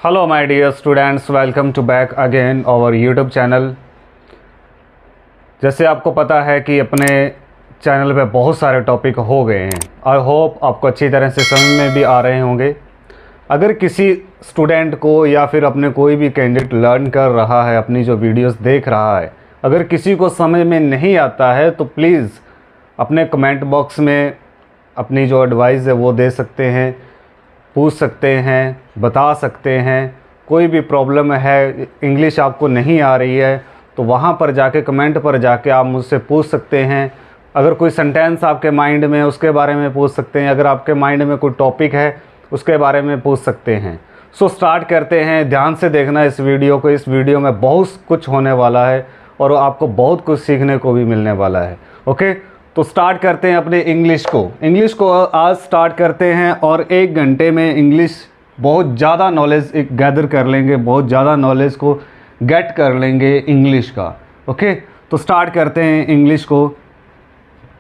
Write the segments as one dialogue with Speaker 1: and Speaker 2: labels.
Speaker 1: Hello my dear students, welcome to back again our YouTube channel. जैसे आपको पता है कि अपने चैनल पे बहुत सारे टॉपिक हो गए हैं। आई होप आपको अच्छी तरह से समझ में भी आ रहे होंगे। अगर किसी स्टूडेंट को या फिर अपने कोई भी कैंडिडेट लर्न कर रहा है, अपनी जो वीडियोस देख रहा है, अगर किसी को समझ में नहीं आता है तो प्लीज़ अपने कमेंट बॉक्स में अपनी जो एडवाइस है वो दे सकते हैं, पूछ सकते हैं, बता सकते हैं। कोई भी प्रॉब्लम है, इंग्लिश आपको नहीं आ रही है तो वहाँ पर जाके कमेंट पर जाके आप मुझसे पूछ सकते हैं। अगर कोई सेंटेंस आपके माइंड में उसके बारे में पूछ सकते हैं। अगर आपके माइंड में कोई टॉपिक है उसके बारे में पूछ सकते हैं। सो स्टार्ट करते हैं। ध्यान से देखना इस वीडियो को। इस वीडियो में बहुत कुछ होने वाला है और आपको बहुत कुछ सीखने को भी मिलने वाला है। ओके, तो स्टार्ट करते हैं अपने इंग्लिश को आज स्टार्ट करते हैं और 1 घंटे में इंग्लिश बहुत ज़्यादा नॉलेज गैदर कर लेंगे, बहुत ज़्यादा नॉलेज को गेट कर लेंगे इंग्लिश का। ओके, तो स्टार्ट करते हैं इंग्लिश को।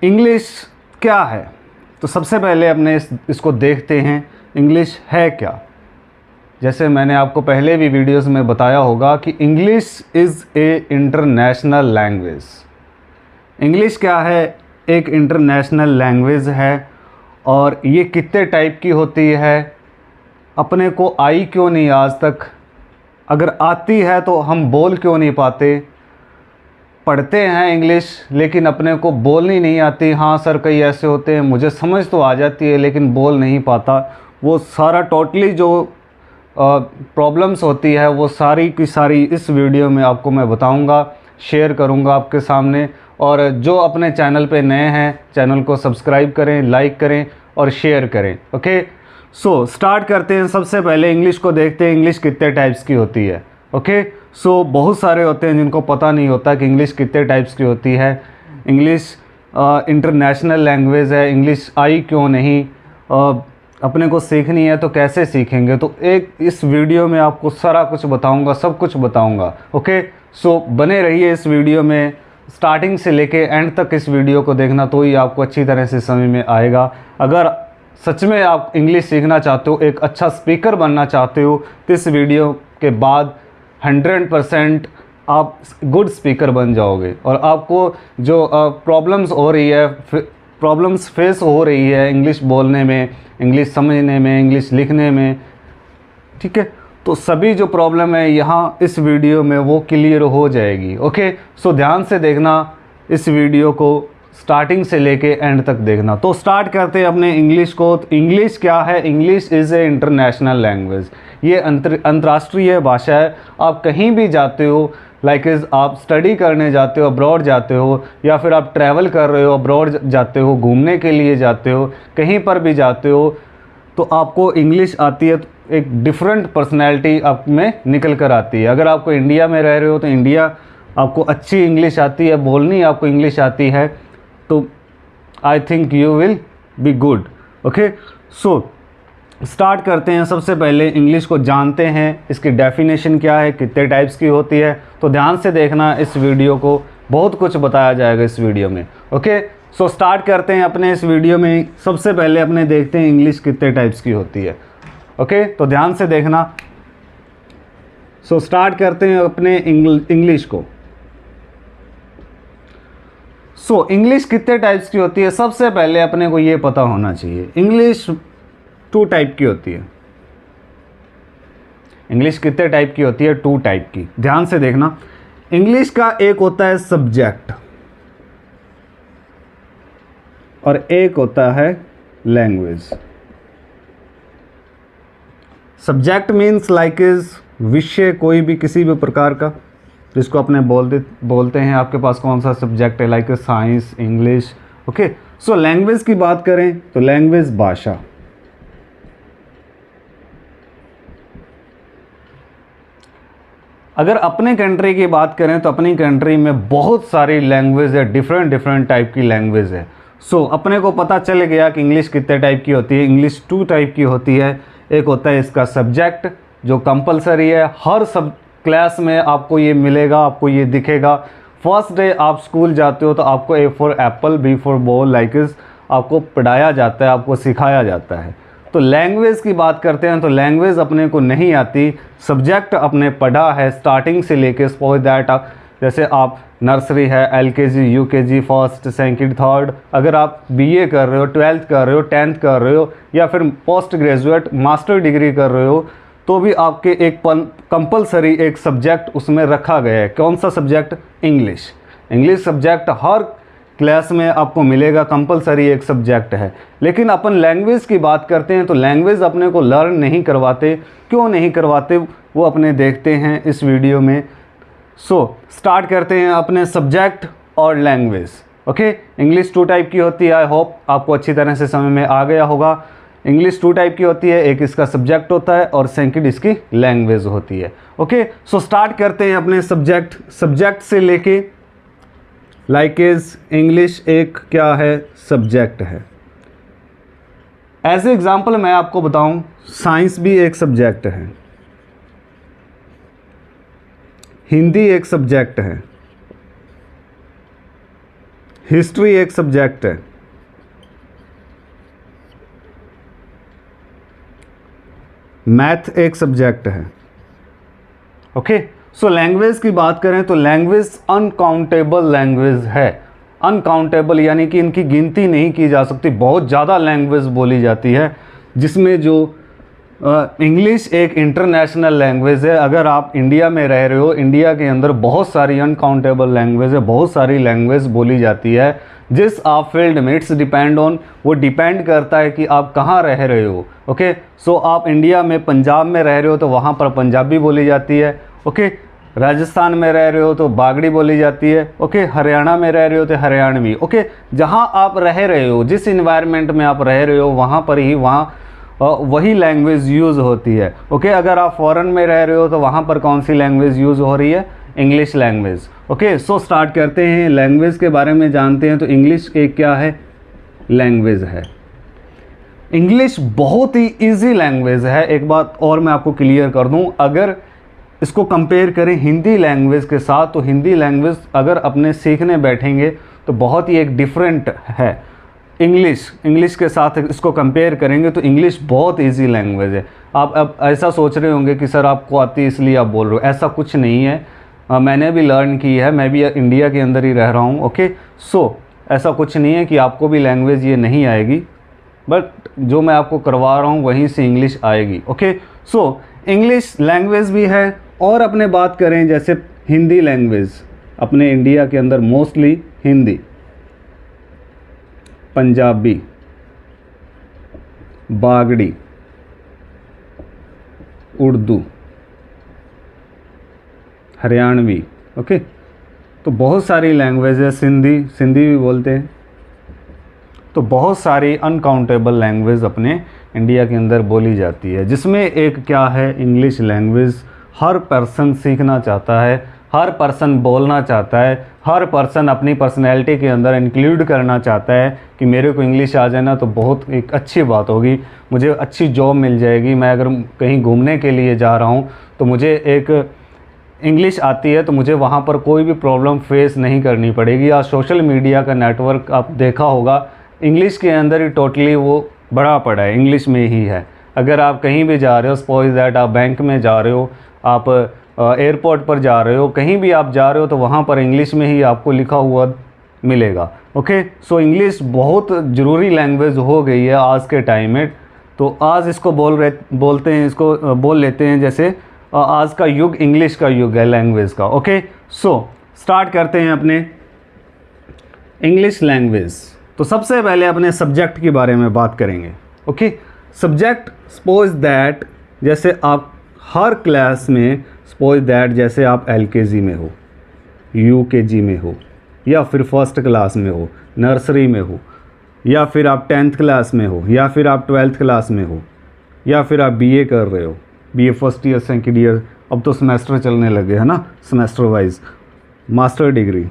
Speaker 1: इंग्लिश क्या है, तो सबसे पहले अपने इसको देखते हैं इंग्लिश है क्या। जैसे मैंने आपको पहले भी वीडियोस में बताया होगा कि English is a international language. English क्या है, एक इंटरनेशनल लैंग्वेज है। और ये कितने टाइप की होती है, अपने को आई क्यों नहीं आज तक, अगर आती है तो हम बोल क्यों नहीं पाते। पढ़ते हैं इंग्लिश लेकिन अपने को बोलनी नहीं आती। हाँ सर, कई ऐसे होते हैं मुझे समझ तो आ जाती है लेकिन बोल नहीं पाता। वो सारा टोटली जो प्रॉब्लम्स होती है वो सारी की सारी इस वीडियो में आपको मैं बताऊंगा, शेयर करूंगा आपके सामने। और जो अपने चैनल पे नए हैं, चैनल को सब्सक्राइब करें, लाइक करें और शेयर करें। ओके, सो स्टार्ट करते हैं। सबसे पहले इंग्लिश को देखते हैं, इंग्लिश कितने टाइप्स की होती है। ओके, सो बहुत सारे होते हैं जिनको पता नहीं होता कि इंग्लिश कितने टाइप्स की होती है। इंग्लिश इंटरनेशनल लैंग्वेज है, इंग्लिश आई क्यों नहीं, अपने को सीखनी है तो कैसे सीखेंगे। तो एक इस वीडियो में आपको सारा कुछ बताऊंगा, सब कुछ बताऊंगा। ओके, सो बने रहिए इस वीडियो में, स्टार्टिंग से लेके एंड तक इस वीडियो को देखना, तो ही आपको अच्छी तरह से समझ में आएगा। अगर सच में आप इंग्लिश सीखना चाहते हो, एक अच्छा स्पीकर बनना चाहते हो, तो इस वीडियो के बाद 100% आप गुड स्पीकर बन जाओगे। और आपको जो प्रॉब्लम्स हो रही है, प्रॉब्लम्स फेस हो रही है इंग्लिश बोलने में, इंग्लिश समझने में, इंग्लिश लिखने में, ठीक है, तो सभी जो प्रॉब्लम है यहाँ इस वीडियो में वो क्लियर हो जाएगी। ओके, सो ध्यान से देखना इस वीडियो को, स्टार्टिंग से लेके एंड तक देखना। तो स्टार्ट करते हैं अपने इंग्लिश को। तो इंग्लिश क्या है, English is a international language. ये अंतर्राष्ट्रीय भाषा है। आप कहीं भी जाते हो, लाइक आप स्टडी करने जाते हो, अब्रॉड जाते हो, या फिर आप ट्रैवल कर रहे हो, अब्रॉड जाते हो, घूमने के लिए जाते हो, कहीं पर भी जाते हो, तो आपको इंग्लिश आती है तो एक डिफरेंट पर्सनैलिटी आप में निकल कर आती है। अगर आपको इंडिया में रह रहे हो तो इंडिया आपको अच्छी इंग्लिश आती है, बोलनी आपको इंग्लिश आती है, तो I think you will be good. Okay, so start करते हैं। सबसे पहले इंग्लिश को जानते हैं, इसकी डेफिनेशन क्या है, कितने टाइप्स की होती है। तो ध्यान से देखना इस वीडियो को, बहुत कुछ बताया जाएगा इस वीडियो में। ओके, सो स्टार्ट करते हैं अपने इस वीडियो में। सबसे पहले अपने देखते हैं इंग्लिश कितने टाइप्स की होती है। ओके, तो ध्यान से देखना। सो स्टार्ट करते हैं अपने इंग्लिश को। सो इंग्लिश कितने टाइप्स की होती है, सबसे पहले अपने को ये पता होना चाहिए। इंग्लिश 2 टाइप की होती है। इंग्लिश कितने टाइप की होती है, 2 टाइप की। ध्यान से देखना, इंग्लिश का एक होता है सब्जेक्ट और एक होता है लैंग्वेज। सब्जेक्ट मीन्स लाइक विषय, कोई भी किसी भी प्रकार का जिसको अपने बोलते हैं। आपके पास कौन सा सब्जेक्ट है, like science, English. Okay, so language की बात करें तो लैंग्वेज भाषा। अगर अपने कंट्री की बात करें तो अपनी कंट्री में बहुत सारी लैंग्वेज है, डिफरेंट टाइप की लैंग्वेज है। सो अपने को पता चल गया कि इंग्लिश कितने टाइप की होती है। इंग्लिश 2 टाइप की होती है। एक होता है इसका सब्जेक्ट जो कंपलसरी है, हर सब क्लास में आपको ये मिलेगा, आपको ये दिखेगा। फर्स्ट डे आप स्कूल जाते हो तो आपको A for Apple, B for ball, like आपको पढ़ाया जाता है, आपको सिखाया जाता है। तो लैंग्वेज की बात करते हैं तो लैंग्वेज अपने को नहीं आती, सब्जेक्ट अपने पढ़ा है स्टार्टिंग से लेके सपोज दैट जैसे आप नर्सरी है, LKG, UKG, first, second, third, अगर आप बीए कर रहे हो, 12th कर रहे हो, 10th कर रहे हो या फिर पोस्ट ग्रेजुएट मास्टर डिग्री कर रहे हो, तो भी आपके एक कंपलसरी एक सब्जेक्ट उसमें रखा गया है। कौन सा सब्जेक्ट? इंग्लिश। इंग्लिश सब्जेक्ट हर क्लास में आपको मिलेगा, कंपलसरी एक सब्जेक्ट है। लेकिन अपन लैंग्वेज की बात करते हैं तो लैंग्वेज अपने को लर्न नहीं करवाते। क्यों नहीं करवाते वो अपने देखते हैं इस वीडियो में। स्टार्ट करते हैं अपने सब्जेक्ट और लैंग्वेज। ओके, इंग्लिश 2 टाइप की होती है। आई होप आपको अच्छी तरह से समझ में आ गया होगा। इंग्लिश 2 टाइप की होती है, एक इसका सब्जेक्ट होता है और सेकंड इसकी लैंग्वेज होती है। ओके, स्टार्ट करते हैं अपने सब्जेक्ट से लेके लाइक इज इंग्लिश एक क्या है? सब्जेक्ट है। एज एग्जाम्पल मैं आपको बताऊं, साइंस भी एक सब्जेक्ट है, हिंदी एक सब्जेक्ट है, हिस्ट्री एक सब्जेक्ट है, मैथ एक सब्जेक्ट है। ओके, लैंग्वेज की बात करें तो लैंग्वेज अनकाउंटेबल लैंग्वेज है। अनकाउंटेबल यानी कि इनकी गिनती नहीं की जा सकती, बहुत ज़्यादा लैंग्वेज बोली जाती है, जिसमें जो इंग्लिश एक इंटरनेशनल लैंग्वेज है। अगर आप इंडिया में रह रहे हो, इंडिया के अंदर बहुत सारी अनकाउंटेबल लैंग्वेज है, बहुत सारी लैंग्वेज बोली जाती है। जिस आप फील्ड में इट्स डिपेंड ऑन, वो डिपेंड करता है कि आप कहाँ रह रहे हो। ओके, आप इंडिया में पंजाब में रह रहे हो तो वहाँ पर पंजाबी बोली जाती है। ओके, राजस्थान में रह रहे हो तो बागड़ी बोली जाती है। ओके, हरियाणा में रह रहे हो तो हरियाणवी। ओके, जहाँ आप रह रहे हो, जिस इन्वायरमेंट में आप रह रहे हो वहाँ पर ही वही लैंग्वेज यूज़ होती है। ओके, अगर आप फॉरेन में रह रहे हो तो वहाँ पर कौन सी लैंग्वेज यूज़ हो रही है? English language. ओके, स्टार्ट करते हैं, लैंग्वेज के बारे में जानते हैं। तो इंग्लिश एक क्या है? लैंग्वेज है। इंग्लिश बहुत ही ईजी लैंग्वेज है। एक बात और मैं आपको क्लियर कर दूं, अगर इसको कंपेयर करें हिंदी लैंग्वेज के साथ, तो हिंदी लैंग्वेज अगर अपने सीखने बैठेंगे तो बहुत ही एक डिफरेंट है। इंग्लिश के साथ इसको कंपेयर करेंगे तो इंग्लिश बहुत इजी लैंग्वेज है। आप अब ऐसा सोच रहे होंगे कि सर आपको आती है इसलिए आप बोल रहे हो, ऐसा कुछ नहीं है। मैंने भी लर्न की है, मैं भी इंडिया के अंदर ही रह रहा हूँ। ओके, ऐसा कुछ नहीं है कि आपको भी लैंग्वेज ये नहीं आएगी, बट जो मैं आपको करवा रहा हूँ वहीं से इंग्लिश आएगी। ओके, इंग्लिश लैंग्वेज भी है। और अपने बात करें जैसे हिंदी लैंग्वेज, अपने इंडिया के अंदर मोस्टली हिंदी, पंजाबी, बागड़ी, उर्दू, हरियाणवी। ओके, तो बहुत सारी लैंग्वेज है। सिंधी भी बोलते हैं। तो बहुत सारी अनकाउंटेबल लैंग्वेज अपने इंडिया के अंदर बोली जाती है, जिसमें एक क्या है? इंग्लिश लैंग्वेज हर पर्सन सीखना चाहता है, हर पर्सन बोलना चाहता है, हर पर्सन अपनी पर्सनैलिटी के अंदर इंक्लूड करना चाहता है कि मेरे को इंग्लिश आ जाए ना तो बहुत एक अच्छी बात होगी, मुझे अच्छी जॉब मिल जाएगी। मैं अगर कहीं घूमने के लिए जा रहा हूँ तो मुझे एक इंग्लिश आती है तो मुझे वहाँ पर कोई भी प्रॉब्लम फेस नहीं करनी पड़ेगी। या सोशल मीडिया का नेटवर्क आप देखा होगा, इंग्लिश के अंदर ही टोटली वो बड़ा पड़ा है, इंग्लिश में ही है। अगर आप कहीं भी जा रहे हो, सपोज दैट आप बैंक में जा रहे हो, आप एयरपोर्ट पर जा रहे हो, कहीं भी आप जा रहे हो तो वहाँ पर इंग्लिश में ही आपको लिखा हुआ मिलेगा। ओके, इंग्लिश बहुत ज़रूरी लैंग्वेज हो गई है आज के टाइम में। तो आज इसको बोलते हैं, इसको बोल लेते हैं जैसे आज का युग इंग्लिश का युग है लैंग्वेज का। ओके, स्टार्ट करते हैं अपने इंग्लिश लैंग्वेज। तो सबसे पहले अपने सब्जेक्ट के बारे में बात करेंगे। ओके, सब्जेक्ट सपोज दैट जैसे आप हर क्लास में, सपोज दैट जैसे आप एलकेजी में हो, यूकेजी में हो, या फिर फर्स्ट क्लास में हो, नर्सरी में हो, या फिर आप 10th क्लास में हो, या फिर आप 12th क्लास में हो, या फिर आप बीए कर रहे हो, BA first year second year, अब तो सेमेस्टर चलने लगे है ना, सेमेस्टर वाइज मास्टर डिग्री।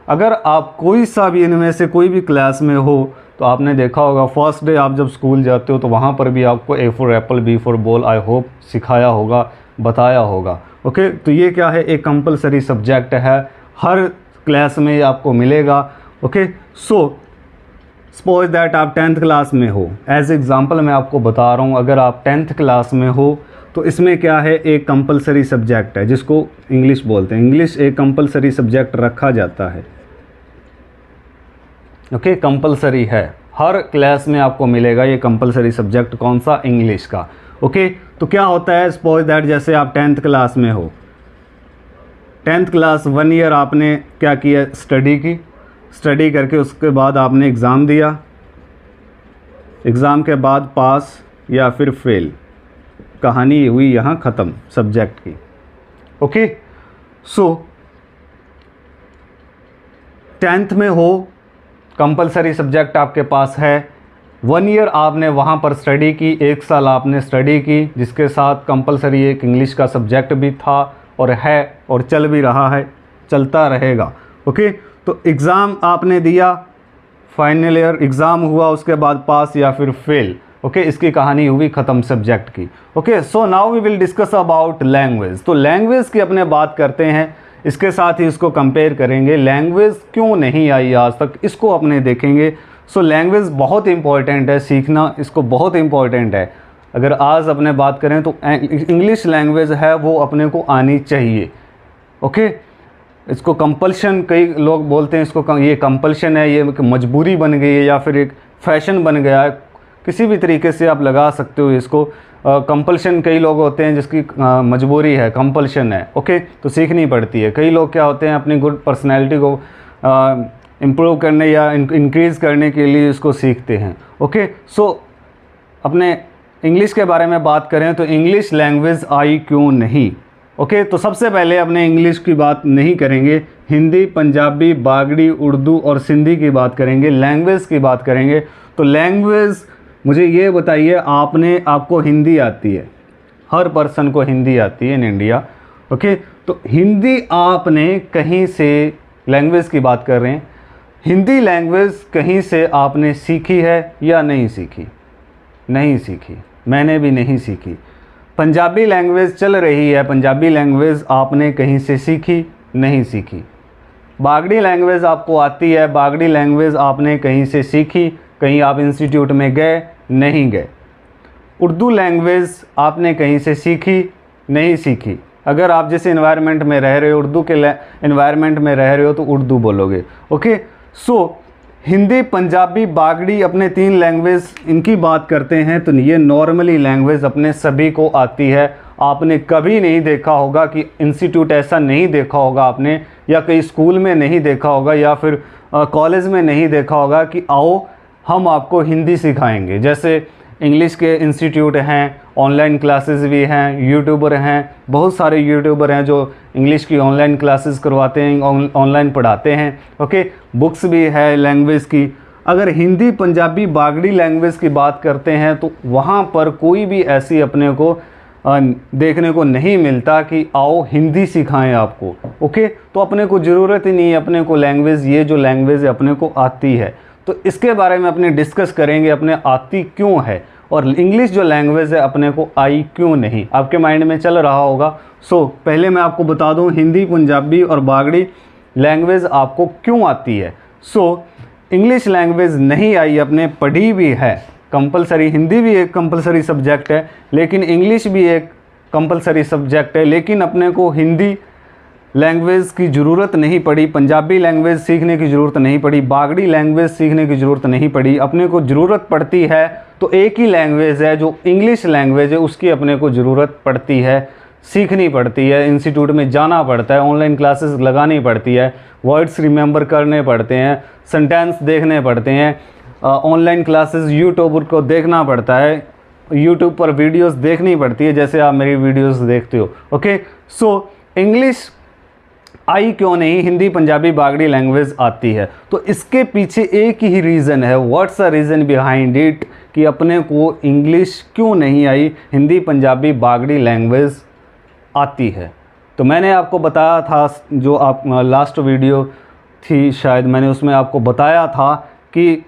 Speaker 1: अगर आप कोई सा भी इनमें से कोई भी क्लास में हो तो आपने देखा होगा फर्स्ट डे आप जब स्कूल जाते हो तो वहाँ पर भी आपको A for apple, B for ball, I hope सिखाया होगा, बताया होगा। ओके, तो ये क्या है? एक कंपलसरी सब्जेक्ट है, हर क्लास में आपको मिलेगा। ओके, सपोज दैट आप 10th क्लास में हो, एज एग्ज़ाम्पल मैं आपको बता रहा हूँ, अगर आप 10th क्लास में हो तो इसमें क्या है, एक कंपलसरी सब्जेक्ट है जिसको इंग्लिश बोलते हैं। इंग्लिश एक कंपलसरी सब्जेक्ट रखा जाता है, ओके, कंपलसरी है, हर क्लास में आपको मिलेगा ये कंपलसरी सब्जेक्ट, कौन सा, इंग्लिश का, ओके। तो क्या होता है, सपोज दैट जैसे आप 10th क्लास में हो, 10th क्लास 1 ईयर आपने क्या किया, स्टडी की, स्टडी करके उसके बाद आपने एग्ज़ाम दिया, एग्ज़ाम के बाद पास या फिर फेल, कहानी हुई यहाँ ख़त्म सब्जेक्ट की, ओके। सो 10th में हो, कंपलसरी सब्जेक्ट आपके पास है, 1 ईयर आपने वहाँ पर स्टडी की, 1 साल आपने स्टडी की, जिसके साथ कंपलसरी एक इंग्लिश का सब्जेक्ट भी था और है और चल भी रहा है, चलता रहेगा, ओके। तो एग्ज़ाम आपने दिया, फाइनल ईयर एग्ज़ाम हुआ, उसके बाद पास या फिर फेल, ओके, इसकी कहानी हुई ख़त्म सब्जेक्ट की, okay. So now we will discuss about language. तो लैंग्वेज की अपने बात करते हैं, इसके साथ ही इसको कंपेयर करेंगे, लैंग्वेज क्यों नहीं आई आज तक, इसको अपने देखेंगे। सो लैंग्वेज बहुत इंपॉर्टेंट है, सीखना इसको बहुत इंपॉर्टेंट है। अगर आज अपने बात करें तो इंग्लिश लैंग्वेज है वो अपने को आनी चाहिए, ओके। इसको कंपल्शन, कई लोग बोलते हैं इसको ये कंपल्शन है, ये मजबूरी बन गई है या फिर एक फैशन बन गया है, किसी भी तरीके से आप लगा सकते हो इसको। कंपल्शन कई लोग होते हैं जिसकी मजबूरी है, कंपल्शन है, ओके, तो सीखनी पड़ती है। कई लोग क्या होते हैं अपनी गुड पर्सनैलिटी को इम्प्रूव करने या इंक्रीज़ करने के लिए इसको सीखते हैं, ओके। सो अपने इंग्लिश के बारे में बात करें तो इंग्लिश लैंग्वेज आई क्यों नहीं, ओके। तो सबसे पहले अपने इंग्लिश की बात नहीं करेंगे, हिंदी, पंजाबी, बागड़ी, उर्दू और सिंधी की बात करेंगे, लैंग्वेज की बात करेंगे। तो लैंग्वेज, मुझे ये बताइए, आपको हिंदी आती है, हर पर्सन को हिंदी आती है इन इंडिया, ओके। तो हिंदी आपने कहीं से, लैंग्वेज की बात कर रहे हैं, हिंदी लैंग्वेज कहीं से आपने सीखी है या नहीं सीखी? नहीं सीखी, मैंने भी नहीं सीखी। पंजाबी लैंग्वेज चल रही है, पंजाबी लैंग्वेज आपने कहीं से सीखी? नहीं सीखी। बागड़ी लैंग्वेज आपको आती है, बागड़ी लैंग्वेज आपने कहीं से सीखी? कहीं आप इंस्टीट्यूट में गए? नहीं गए। उर्दू लैंग्वेज आपने कहीं से सीखी? नहीं सीखी। अगर आप जिस एनवायरनमेंट में रह रहे हो, उर्दू के एनवायरनमेंट में रह रहे हो तो उर्दू बोलोगे, ओके। सो हिंदी, पंजाबी, बागड़ी, अपने 3 लैंग्वेज, इनकी बात करते हैं तो ये नॉर्मली लैंग्वेज अपने सभी को आती है। आपने कभी नहीं देखा होगा कि इंस्टीट्यूट, ऐसा नहीं देखा होगा आपने, या कहीं स्कूल में नहीं देखा होगा या फिर कॉलेज में नहीं देखा होगा कि आओ हम आपको हिंदी सिखाएंगे। जैसे इंग्लिश के इंस्टीट्यूट हैं, ऑनलाइन क्लासेस भी हैं, यूट्यूबर हैं, बहुत सारे यूट्यूबर हैं जो इंग्लिश की ऑनलाइन क्लासेस करवाते हैं, ऑनलाइन पढ़ाते हैं, ओके। बुक्स भी है लैंग्वेज की। अगर हिंदी, पंजाबी, बागड़ी लैंग्वेज की बात करते हैं तो वहाँ पर कोई भी ऐसी अपने को देखने को नहीं मिलता कि आओ हिंदी सिखाएं आपको, ओके। तो अपने को ज़रूरत ही नहीं है, अपने को लैंग्वेज, ये जो लैंग्वेज अपने को आती है, तो इसके बारे में अपने डिस्कस करेंगे, अपने आती क्यों है और इंग्लिश जो लैंग्वेज है अपने को आई क्यों नहीं, आपके माइंड में चल रहा होगा। सो पहले मैं आपको बता दूं, हिंदी, पंजाबी और बागड़ी लैंग्वेज आपको क्यों आती है। सो इंग्लिश लैंग्वेज नहीं आई, अपने पढ़ी भी है, कंपलसरी, हिंदी भी एक कंपलसरी सब्जेक्ट है, लेकिन इंग्लिश भी एक कंपलसरी सब्जेक्ट है, लेकिन अपने को हिंदी लैंग्वेज की ज़रूरत नहीं पड़ी, पंजाबी लैंग्वेज सीखने की ज़रूरत नहीं पड़ी, बागड़ी लैंग्वेज सीखने की ज़रूरत नहीं पड़ी। अपने को ज़रूरत पड़ती है तो एक ही लैंग्वेज है जो इंग्लिश लैंग्वेज है, उसकी अपने को ज़रूरत पड़ती है, सीखनी पड़ती है, इंस्टीट्यूट में जाना पड़ता है, ऑनलाइन क्लासेस लगानी पड़ती है, वर्ड्स रिमेंबर करने पड़ते हैं, सेंटेंस देखने पड़ते हैं, ऑनलाइन क्लासेस यूट्यूब को देखना पड़ता है, यूट्यूब पर वीडियोस देखनी पड़ती है, जैसे आप मेरी वीडियोस देखते हो, ओके। सो इंग्लिश आई क्यों नहीं, हिंदी, पंजाबी, बागड़ी लैंग्वेज आती है? तो इसके पीछे एक ही रीज़न है, what's the reason behind it, कि अपने को इंग्लिश क्यों नहीं आई, हिंदी, पंजाबी, बागड़ी लैंग्वेज आती है। तो मैंने आपको बताया था, जो आप लास्ट वीडियो थी शायद, मैंने उसमें आपको बताया था कि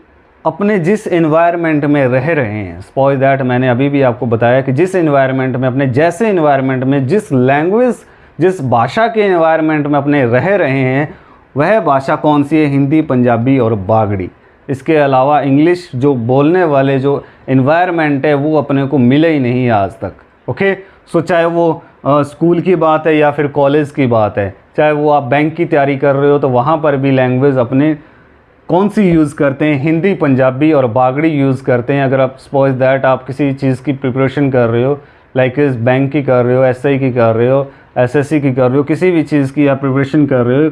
Speaker 1: अपने जिस एनवायरनमेंट में रह रहे हैं, सपोज दैट मैंने अभी भी आपको बताया कि जिस एनवायरनमेंट में, अपने जैसे एनवायरनमेंट में, जिस लैंग्वेज, जिस भाषा के एनवायरनमेंट में अपने रह रहे हैं, वह भाषा कौन सी है? हिंदी, पंजाबी और बागड़ी। इसके अलावा इंग्लिश जो बोलने वाले जो इन्वायरमेंट है वो अपने को मिले ही नहीं आज तक। ओके, सो चाहे वो स्कूल की बात है या फिर कॉलेज की बात है, चाहे वो आप बैंक की तैयारी कर रहे हो तो वहाँ पर भी लैंग्वेज अपने कौन सी यूज़ करते हैं, हिंदी, पंजाबी और बागड़ी यूज़ करते हैं। अगर आप सपोज दैट आप किसी चीज़ की प्रिपरेशन कर रहे हो, लाइक इस बैंक की कर रहे हो, एसआई की कर रहे हो, एसएससी की कर रहे हो, किसी भी चीज़ की आप प्रिपरेशन कर रहे हो,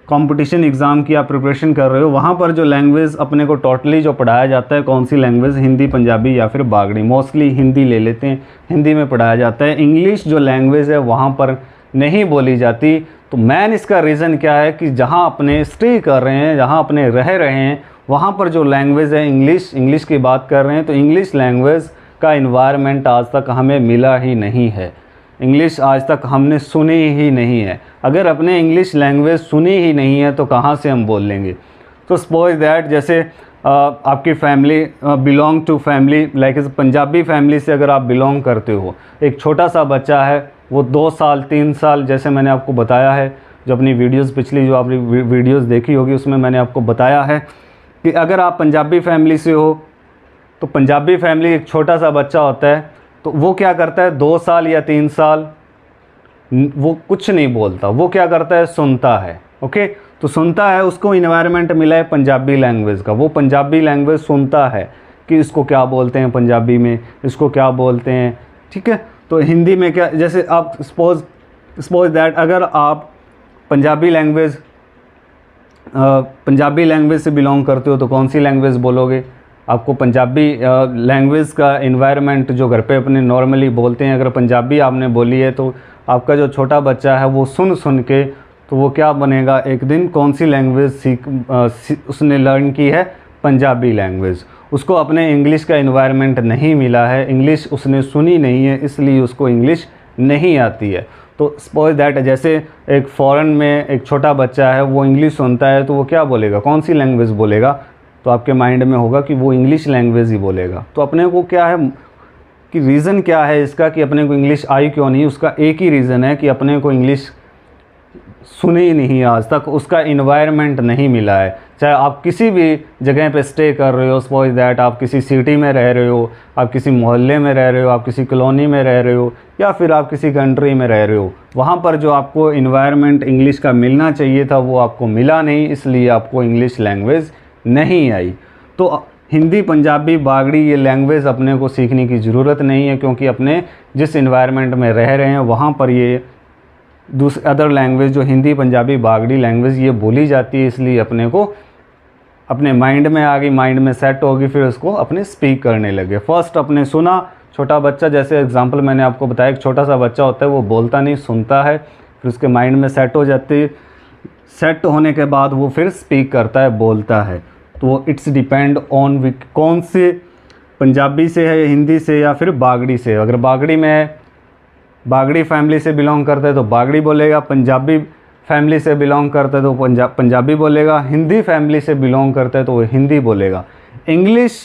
Speaker 1: कंपटीशन एग्ज़ाम की आप प्रिपरेशन कर रहे हो, वहाँ पर जो लैंग्वेज अपने को टोटली जो पढ़ाया जाता है, कौन सी लैंग्वेज, हिंदी, पंजाबी या फिर बागड़ी। मोस्टली हिंदी ले लेते हैं, हिंदी में पढ़ाया जाता है। इंग्लिश जो लैंग्वेज है वहाँ पर नहीं बोली जाती। तो मेन इसका रीज़न क्या है कि जहाँ अपने स्टे कर रहे हैं, जहाँ अपने रह रहे हैं, वहाँ पर जो लैंग्वेज है इंग्लिश की बात कर रहे हैं, तो इंग्लिश लैंग्वेज का इन्वायरमेंट आज तक हमें मिला ही नहीं है। इंग्लिश आज तक हमने सुनी ही नहीं है। अगर अपने इंग्लिश लैंग्वेज सुनी ही नहीं है तो कहाँ से हम बोल लेंगे। तो सपोज दैट जैसे आपकी family belong to family like Punjabi family से अगर आप बिलोंग करते हो, एक छोटा सा बच्चा है, वो 2 साल 3 साल, जैसे मैंने आपको बताया है, जो अपनी वीडियोस पिछली जो आपने वीडियोस देखी होगी उसमें मैंने आपको बताया है कि अगर आप पंजाबी फैमिली से हो तो पंजाबी फैमिली एक छोटा सा बच्चा होता है, तो वो क्या करता है 2 साल या 3 साल वो कुछ नहीं बोलता, वो क्या करता है सुनता है। ओके, तो सुनता है, उसको इन्वायरमेंट मिला है पंजाबी लैंग्वेज का, वो पंजाबी लैंग्वेज सुनता है कि इसको क्या बोलते हैं पंजाबी में, इसको क्या बोलते हैं। ठीक है, तो हिंदी में क्या, जैसे आप सपोज दैट अगर आप पंजाबी लैंग्वेज से बिलोंग करते हो तो कौन सी लैंग्वेज बोलोगे। आपको पंजाबी लैंग्वेज का इन्वायरमेंट जो घर पे अपने नॉर्मली बोलते हैं, अगर पंजाबी आपने बोली है तो आपका जो छोटा बच्चा है वो सुन के तो वो क्या बनेगा, एक दिन कौन सी लैंग्वेज उसने लर्न की है, पंजाबी लैंग्वेज। उसको अपने इंग्लिश का इन्वायरमेंट नहीं मिला है, इंग्लिश उसने सुनी नहीं है, इसलिए उसको इंग्लिश नहीं आती है। तो सपोज दैट जैसे एक फ़ॉरेन में एक छोटा बच्चा है, वो इंग्लिश सुनता है तो वो क्या बोलेगा, कौन सी लैंग्वेज बोलेगा, तो आपके माइंड में होगा कि वो इंग्लिश लैंग्वेज ही बोलेगा। तो अपने को क्या है कि रीज़न क्या है इसका कि अपने को इंग्लिश आई क्यों नहीं, उसका एक ही रीज़न है कि अपने को इंग्लिश सुनी ही नहीं आज तक, उसका इन्वायरमेंट नहीं मिला है। चाहे आप किसी भी जगह पे स्टे कर रहे हो, सपोज दैट आप किसी सिटी में रह रहे हो, आप किसी मोहल्ले में रह रहे हो, आप किसी कॉलोनी में रह रहे हो, या फिर आप किसी कंट्री में रह रहे हो, वहाँ पर जो आपको इन्वायरमेंट इंग्लिश का मिलना चाहिए था वो आपको मिला नहीं, इसलिए आपको इंग्लिश लैंग्वेज नहीं आई। तो हिंदी, पंजाबी, बागड़ी ये लैंग्वेज अपने को सीखने की ज़रूरत नहीं है, क्योंकि अपने जिस इन्वायरमेंट में रह रहे हैं वहाँ पर ये दूसरी अदर लैंग्वेज जो हिंदी, पंजाबी, बागड़ी लैंग्वेज ये बोली जाती है, इसलिए अपने को अपने माइंड में आ गई, माइंड में सेट होगी, फिर उसको अपने स्पीक करने लगे। फर्स्ट अपने सुना, छोटा बच्चा, जैसे एग्जांपल मैंने आपको बताया, एक छोटा सा बच्चा होता है वो बोलता नहीं, सुनता है, फिर उसके माइंड में सेट हो जाती है, सेट होने के बाद वो फिर स्पीक करता है, बोलता है। तो इट्स डिपेंड ऑन कौन से पंजाबी से है, हिंदी से या फिर बागड़ी से। अगर बागड़ी में है, बागड़ी फैमिली से बिलोंग करता है तो बागड़ी बोलेगा, पंजाबी फैमिली से बिलोंग करता है तो पंजाबी बोलेगा, हिंदी फैमिली से बिलोंग करता है तो वो हिंदी बोलेगा, इंग्लिश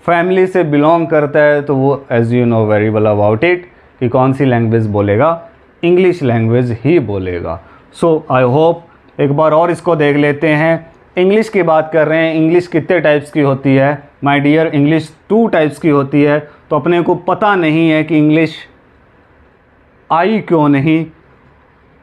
Speaker 1: फैमिली से बिलोंग करता है तो वो as you know very well about it कि कौन सी लैंग्वेज बोलेगा, इंग्लिश लैंग्वेज ही बोलेगा। सो आई होप एक बार और इसको देख लेते हैं। इंग्लिश की बात कर रहे हैं, इंग्लिश कितने टाइप्स की होती है माय डियर, इंग्लिश 2 टाइप्स की होती है। तो अपने को पता नहीं है कि इंग्लिश आई क्यों नहीं,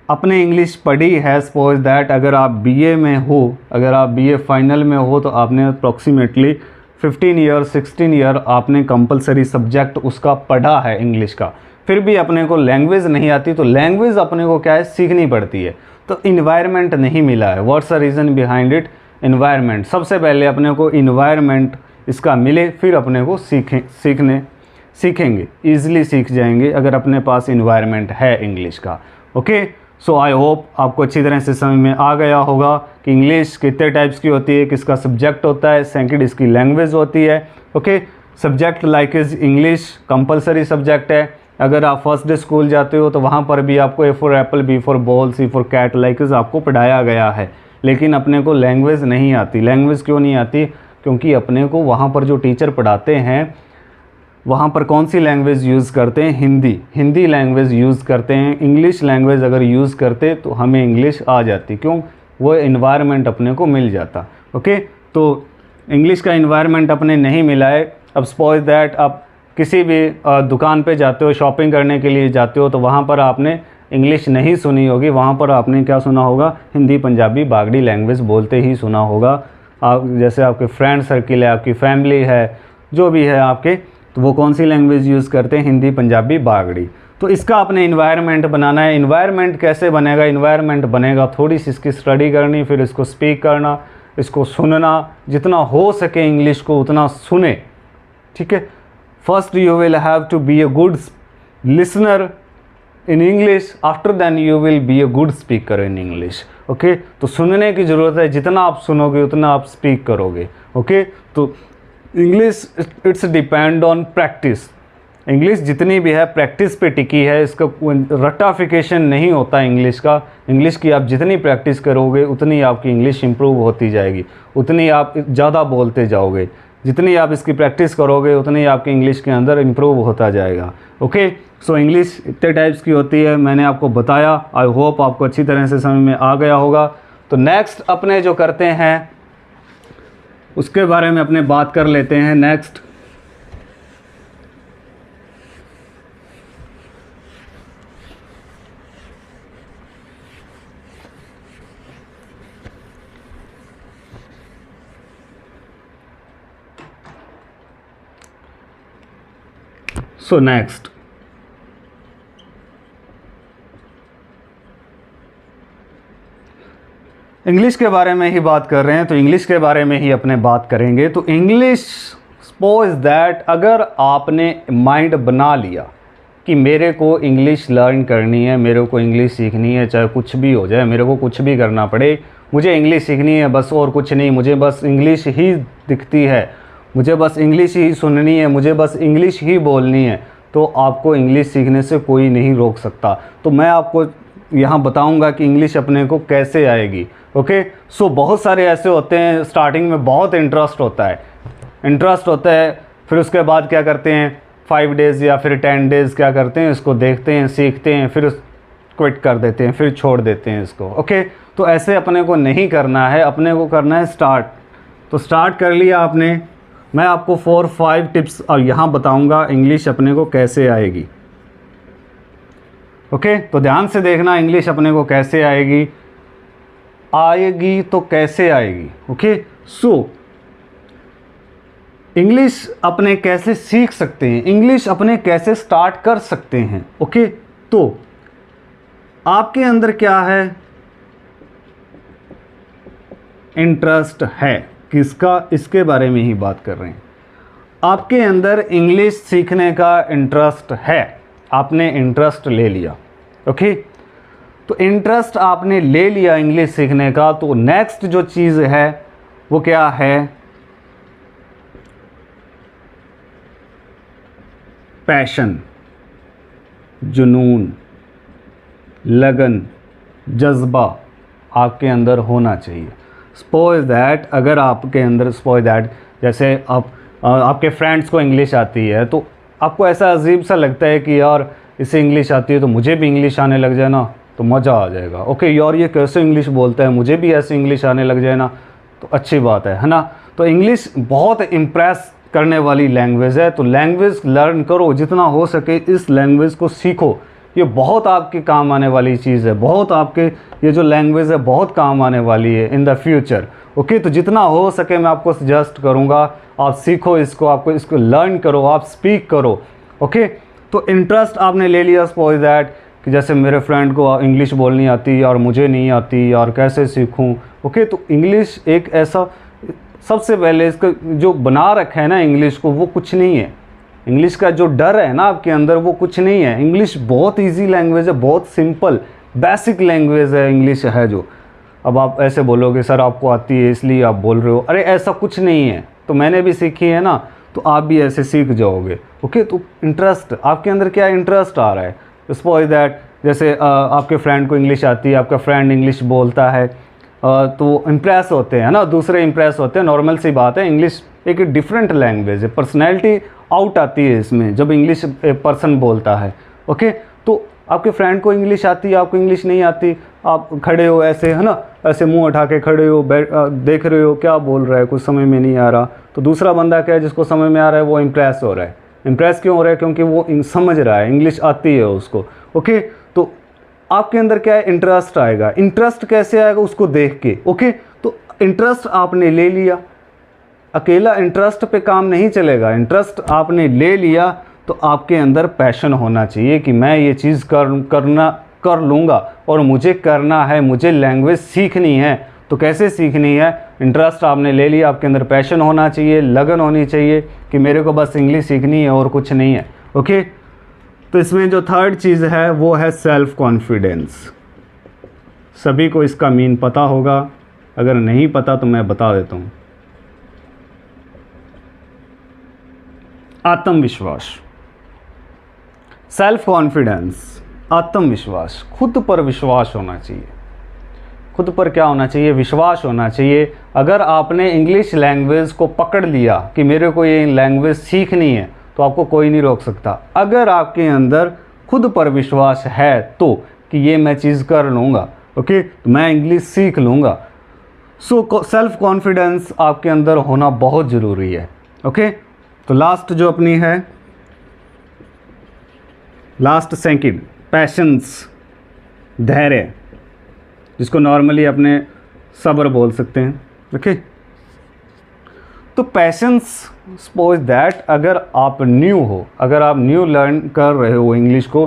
Speaker 1: अपने इंग्लिश पढ़ी है। सपोज दैट अगर आप बीए में हो, अगर आप बीए फाइनल में हो तो आपने अप्रॉक्सीमेटली 15 ईयर 16 ईयर आपने कंपलसरी सब्जेक्ट उसका पढ़ा है इंग्लिश का, फिर भी अपने को लैंग्वेज नहीं आती, तो लैंग्वेज अपने को क्या है सीखनी पड़ती है। तो इन्वायरमेंट नहीं मिला है, what's the reason behind it, environment. सबसे पहले अपने को इन्वायरमेंट इसका मिले, फिर अपने को सीखेंगे, ईज़िली सीख जाएंगे अगर अपने पास इन्वायरमेंट है इंग्लिश का। ओके, सो आई होप आपको अच्छी तरह से समझ में आ गया होगा कि इंग्लिश कितने टाइप्स की होती है, किसका सब्जेक्ट होता है, सेकंड इसकी लैंग्वेज होती है। Okay, subject like is English compulsory subject है। अगर आप फर्स्ट डे स्कूल जाते हो तो वहाँ पर भी आपको A for apple, B for ball, C for cat like is आपको पढ़ाया गया है, लेकिन अपने को लैंग्वेज नहीं आती। लैंग्वेज क्यों नहीं आती, क्योंकि अपने को वहाँ पर जो टीचर पढ़ाते हैं वहाँ पर कौन सी लैंग्वेज यूज़ करते हैं, हिंदी लैंग्वेज यूज़ करते हैं। इंग्लिश लैंग्वेज अगर यूज़ करते तो हमें इंग्लिश आ जाती, क्यों, वो इन्वायरमेंट अपने को मिल जाता। ओके, तो इंग्लिश का इन्वायरमेंट अपने नहीं मिला है। अब सपोज दैट आप किसी भी दुकान पे जाते हो, शॉपिंग करने के लिए जाते हो, तो वहाँ पर आपने इंग्लिश नहीं सुनी होगी, वहाँ पर आपने क्या सुना होगा, हिंदी, पंजाबी, बागड़ी लैंग्वेज बोलते ही सुना होगा। आप जैसे आपके फ्रेंड सर्किल है, आपकी फैमिली है, जो भी है आपके, तो वो कौन सी लैंग्वेज यूज़ करते हैं, हिंदी, पंजाबी, बागड़ी। तो इसका अपने इन्वायरमेंट बनाना है। इन्वायरमेंट कैसे बनेगा, इन्वायरमेंट बनेगा थोड़ी सी इसकी स्टडी करनी, फिर इसको स्पीक करना, इसको सुनना, जितना हो सके इंग्लिश को उतना सुने, ठीक है। First you will have to be a good listener in English, after then you will be a good speaker in English, okay. तो सुनने की ज़रूरत है, जितना आप सुनोगे उतना आप स्पीक करोगे, ओके। तो English it's depend on practice. English जितनी भी है प्रैक्टिस पे टिकी है, इसका रट्टाफिकेशन नहीं होता इंग्लिश का। इंग्लिश की आप जितनी प्रैक्टिस करोगे उतनी आपकी इंग्लिश इंप्रूव होती जाएगी, उतनी आप ज़्यादा बोलते जाओगे। जितनी आप इसकी प्रैक्टिस करोगे उतनी आपकी इंग्लिश के अंदर इम्प्रूव होता जाएगा, ओके। सो इंग्लिश इतने टाइप्स की होती है, मैंने आपको बताया। आई होप आपको अच्छी तरह से समझ में आ गया होगा। तो नेक्स्ट अपने जो करते हैं उसके बारे में अपने बात कर लेते हैं। नेक्स्ट नेक्स्ट इंग्लिश के बारे में ही बात कर रहे हैं, तो इंग्लिश के बारे में ही अपने बात करेंगे। तो इंग्लिश, सपोज दैट अगर आपने माइंड बना लिया कि मेरे को इंग्लिश लर्न करनी है, मेरे को इंग्लिश सीखनी है, चाहे कुछ भी हो जाए, मेरे को कुछ भी करना पड़े, मुझे इंग्लिश सीखनी है बस, और कुछ नहीं, मुझे बस इंग्लिश ही दिखती है, मुझे बस इंग्लिश ही सुननी है, मुझे बस इंग्लिश ही बोलनी है, तो आपको इंग्लिश सीखने से कोई नहीं रोक सकता। तो मैं आपको यहाँ बताऊँगा कि इंग्लिश अपने को कैसे आएगी, ओके। सो बहुत सारे ऐसे होते हैं, स्टार्टिंग में बहुत इंटरेस्ट होता है, फिर उसके बाद क्या करते हैं, 5 डेज़ या फिर 10 डेज़ क्या करते हैं, इसको देखते हैं, सीखते हैं, फिर क्विट कर देते हैं, फिर छोड़ देते हैं इसको, ओके। तो ऐसे अपने को नहीं करना है, अपने को करना है स्टार्ट। तो स्टार्ट कर लिया आपने, मैं आपको 4-5 टिप्स और यहाँ बताऊँगा इंग्लिश अपने को कैसे आएगी, ओके। तो ध्यान से देखना इंग्लिश अपने को कैसे आएगी तो कैसे आएगी, ओके। सो इंग्लिश अपने कैसे सीख सकते हैं, इंग्लिश अपने कैसे स्टार्ट कर सकते हैं, ओके। तो आपके अंदर क्या है, इंटरेस्ट है किसका, इसके बारे में ही बात कर रहे हैं। आपके अंदर इंग्लिश सीखने का इंटरेस्ट है, आपने इंटरेस्ट ले लिया, ओके। तो इंटरेस्ट आपने ले लिया इंग्लिश सीखने का, तो नेक्स्ट जो चीज़ है वो क्या है, पैशन, जुनून, लगन, जज्बा आपके अंदर होना चाहिए। सपोज दैट अगर आपके अंदर, सपोज दैट जैसे आपके फ्रेंड्स को इंग्लिश आती है, तो आपको ऐसा अजीब सा लगता है कि यार इसे इंग्लिश आती है तो मुझे भी इंग्लिश आने लग जाए ना तो मज़ा आ जाएगा, ओके। यार ये कैसे इंग्लिश बोलता है, मुझे भी ऐसे इंग्लिश आने लग जाए ना तो अच्छी बात है ना। तो इंग्लिश बहुत इम्प्रेस करने वाली लैंग्वेज है, तो लैंग्वेज लर्न करो, जितना हो सके इस लैंग्वेज को सीखो, ये बहुत आपके काम आने वाली चीज़ है, बहुत आपके ये जो लैंग्वेज है बहुत काम आने वाली है इन द फ्यूचर, ओके। तो जितना हो सके मैं आपको सजेस्ट करूँगा आप सीखो इसको, आपको इसको लर्न करो, आप स्पीक करो, ओके। तो इंटरेस्ट आपने ले लिया, सपोज दैट कि जैसे मेरे फ्रेंड को इंग्लिश बोलनी आती और मुझे नहीं आती और कैसे सीखूं, ओके। तो इंग्लिश एक ऐसा, सबसे पहले इसका जो बना रखा है ना इंग्लिश को, वो कुछ नहीं है। इंग्लिश का जो डर है ना आपके अंदर वो कुछ नहीं है। इंग्लिश बहुत इजी लैंग्वेज है, बहुत सिंपल बेसिक लैंग्वेज है इंग्लिश है जो। अब आप ऐसे बोलोगे सर आपको आती है इसलिए आप बोल रहे हो, अरे ऐसा कुछ नहीं है, तो मैंने भी सीखी है ना, तो आप भी ऐसे सीख जाओगे, ओके। तो इंटरेस्ट आपके अंदर क्या इंटरेस्ट आ रहा है, सपोज दैट जैसे आपके फ्रेंड को इंग्लिश आती है, आपका फ्रेंड इंग्लिश बोलता है, तो इम्प्रेस होते हैं ना, दूसरे इम्प्रेस होते हैं, नॉर्मल सी बात है। इंग्लिश एक डिफरेंट लैंग्वेज है, पर्सनैलिटी आउट आती है इसमें जब इंग्लिश पर्सन बोलता है, ओके। तो आपके फ्रेंड को इंग्लिश आती है, आपको इंग्लिश नहीं आती, आप खड़े हो ऐसे, है ना, ऐसे मुंह उठा के खड़े हो, देख रहे हो क्या बोल रहा है, कुछ समझ में नहीं आ रहा, तो दूसरा बंदा क्या है जिसको समझ में आ रहा है वो इम्प्रेस हो रहा है। इम्प्रेस क्यों हो रहा है? क्योंकि वो समझ रहा है, इंग्लिश आती है उसको। ओके, तो आपके अंदर क्या है, इंटरेस्ट आएगा। इंटरेस्ट कैसे आएगा? उसको देख के। ओके, तो इंटरेस्ट आपने ले लिया, अकेला इंटरेस्ट पे काम नहीं चलेगा। इंटरेस्ट आपने ले लिया तो आपके अंदर पैशन होना चाहिए कि मैं ये चीज़ कर लूँगा और मुझे करना है, मुझे लैंग्वेज सीखनी है। तो कैसे सीखनी है? इंटरेस्ट आपने ले लिया, आपके अंदर पैशन होना चाहिए, लगन होनी चाहिए कि मेरे को बस इंग्लिश सीखनी है और कुछ नहीं है। ओके, तो इसमें जो थर्ड चीज़ है वो है सेल्फ कॉन्फिडेंस। सभी को इसका मीन पता होगा, अगर नहीं पता तो मैं बता देता हूँ। आत्मविश्वास, सेल्फ कॉन्फिडेंस, आत्मविश्वास, खुद पर विश्वास होना चाहिए। खुद पर क्या होना चाहिए? विश्वास होना चाहिए। अगर आपने इंग्लिश लैंग्वेज को पकड़ लिया कि मेरे को ये लैंग्वेज सीखनी है, तो आपको कोई नहीं रोक सकता। अगर आपके अंदर खुद पर विश्वास है तो कि ये मैं चीज़ कर लूँगा, ओके, तो मैं इंग्लिश सीख लूँगा। सो सेल्फ कॉन्फिडेंस आपके अंदर होना बहुत ज़रूरी है। ओके, तो लास्ट जो अपनी है, लास्ट सेकंड, पैशंस, धैर्य, जिसको नॉर्मली अपने सब्र बोल सकते हैं। ओके, तो पैशंस, सपोज दैट अगर आप न्यू हो, अगर आप न्यू लर्न कर रहे हो इंग्लिश को,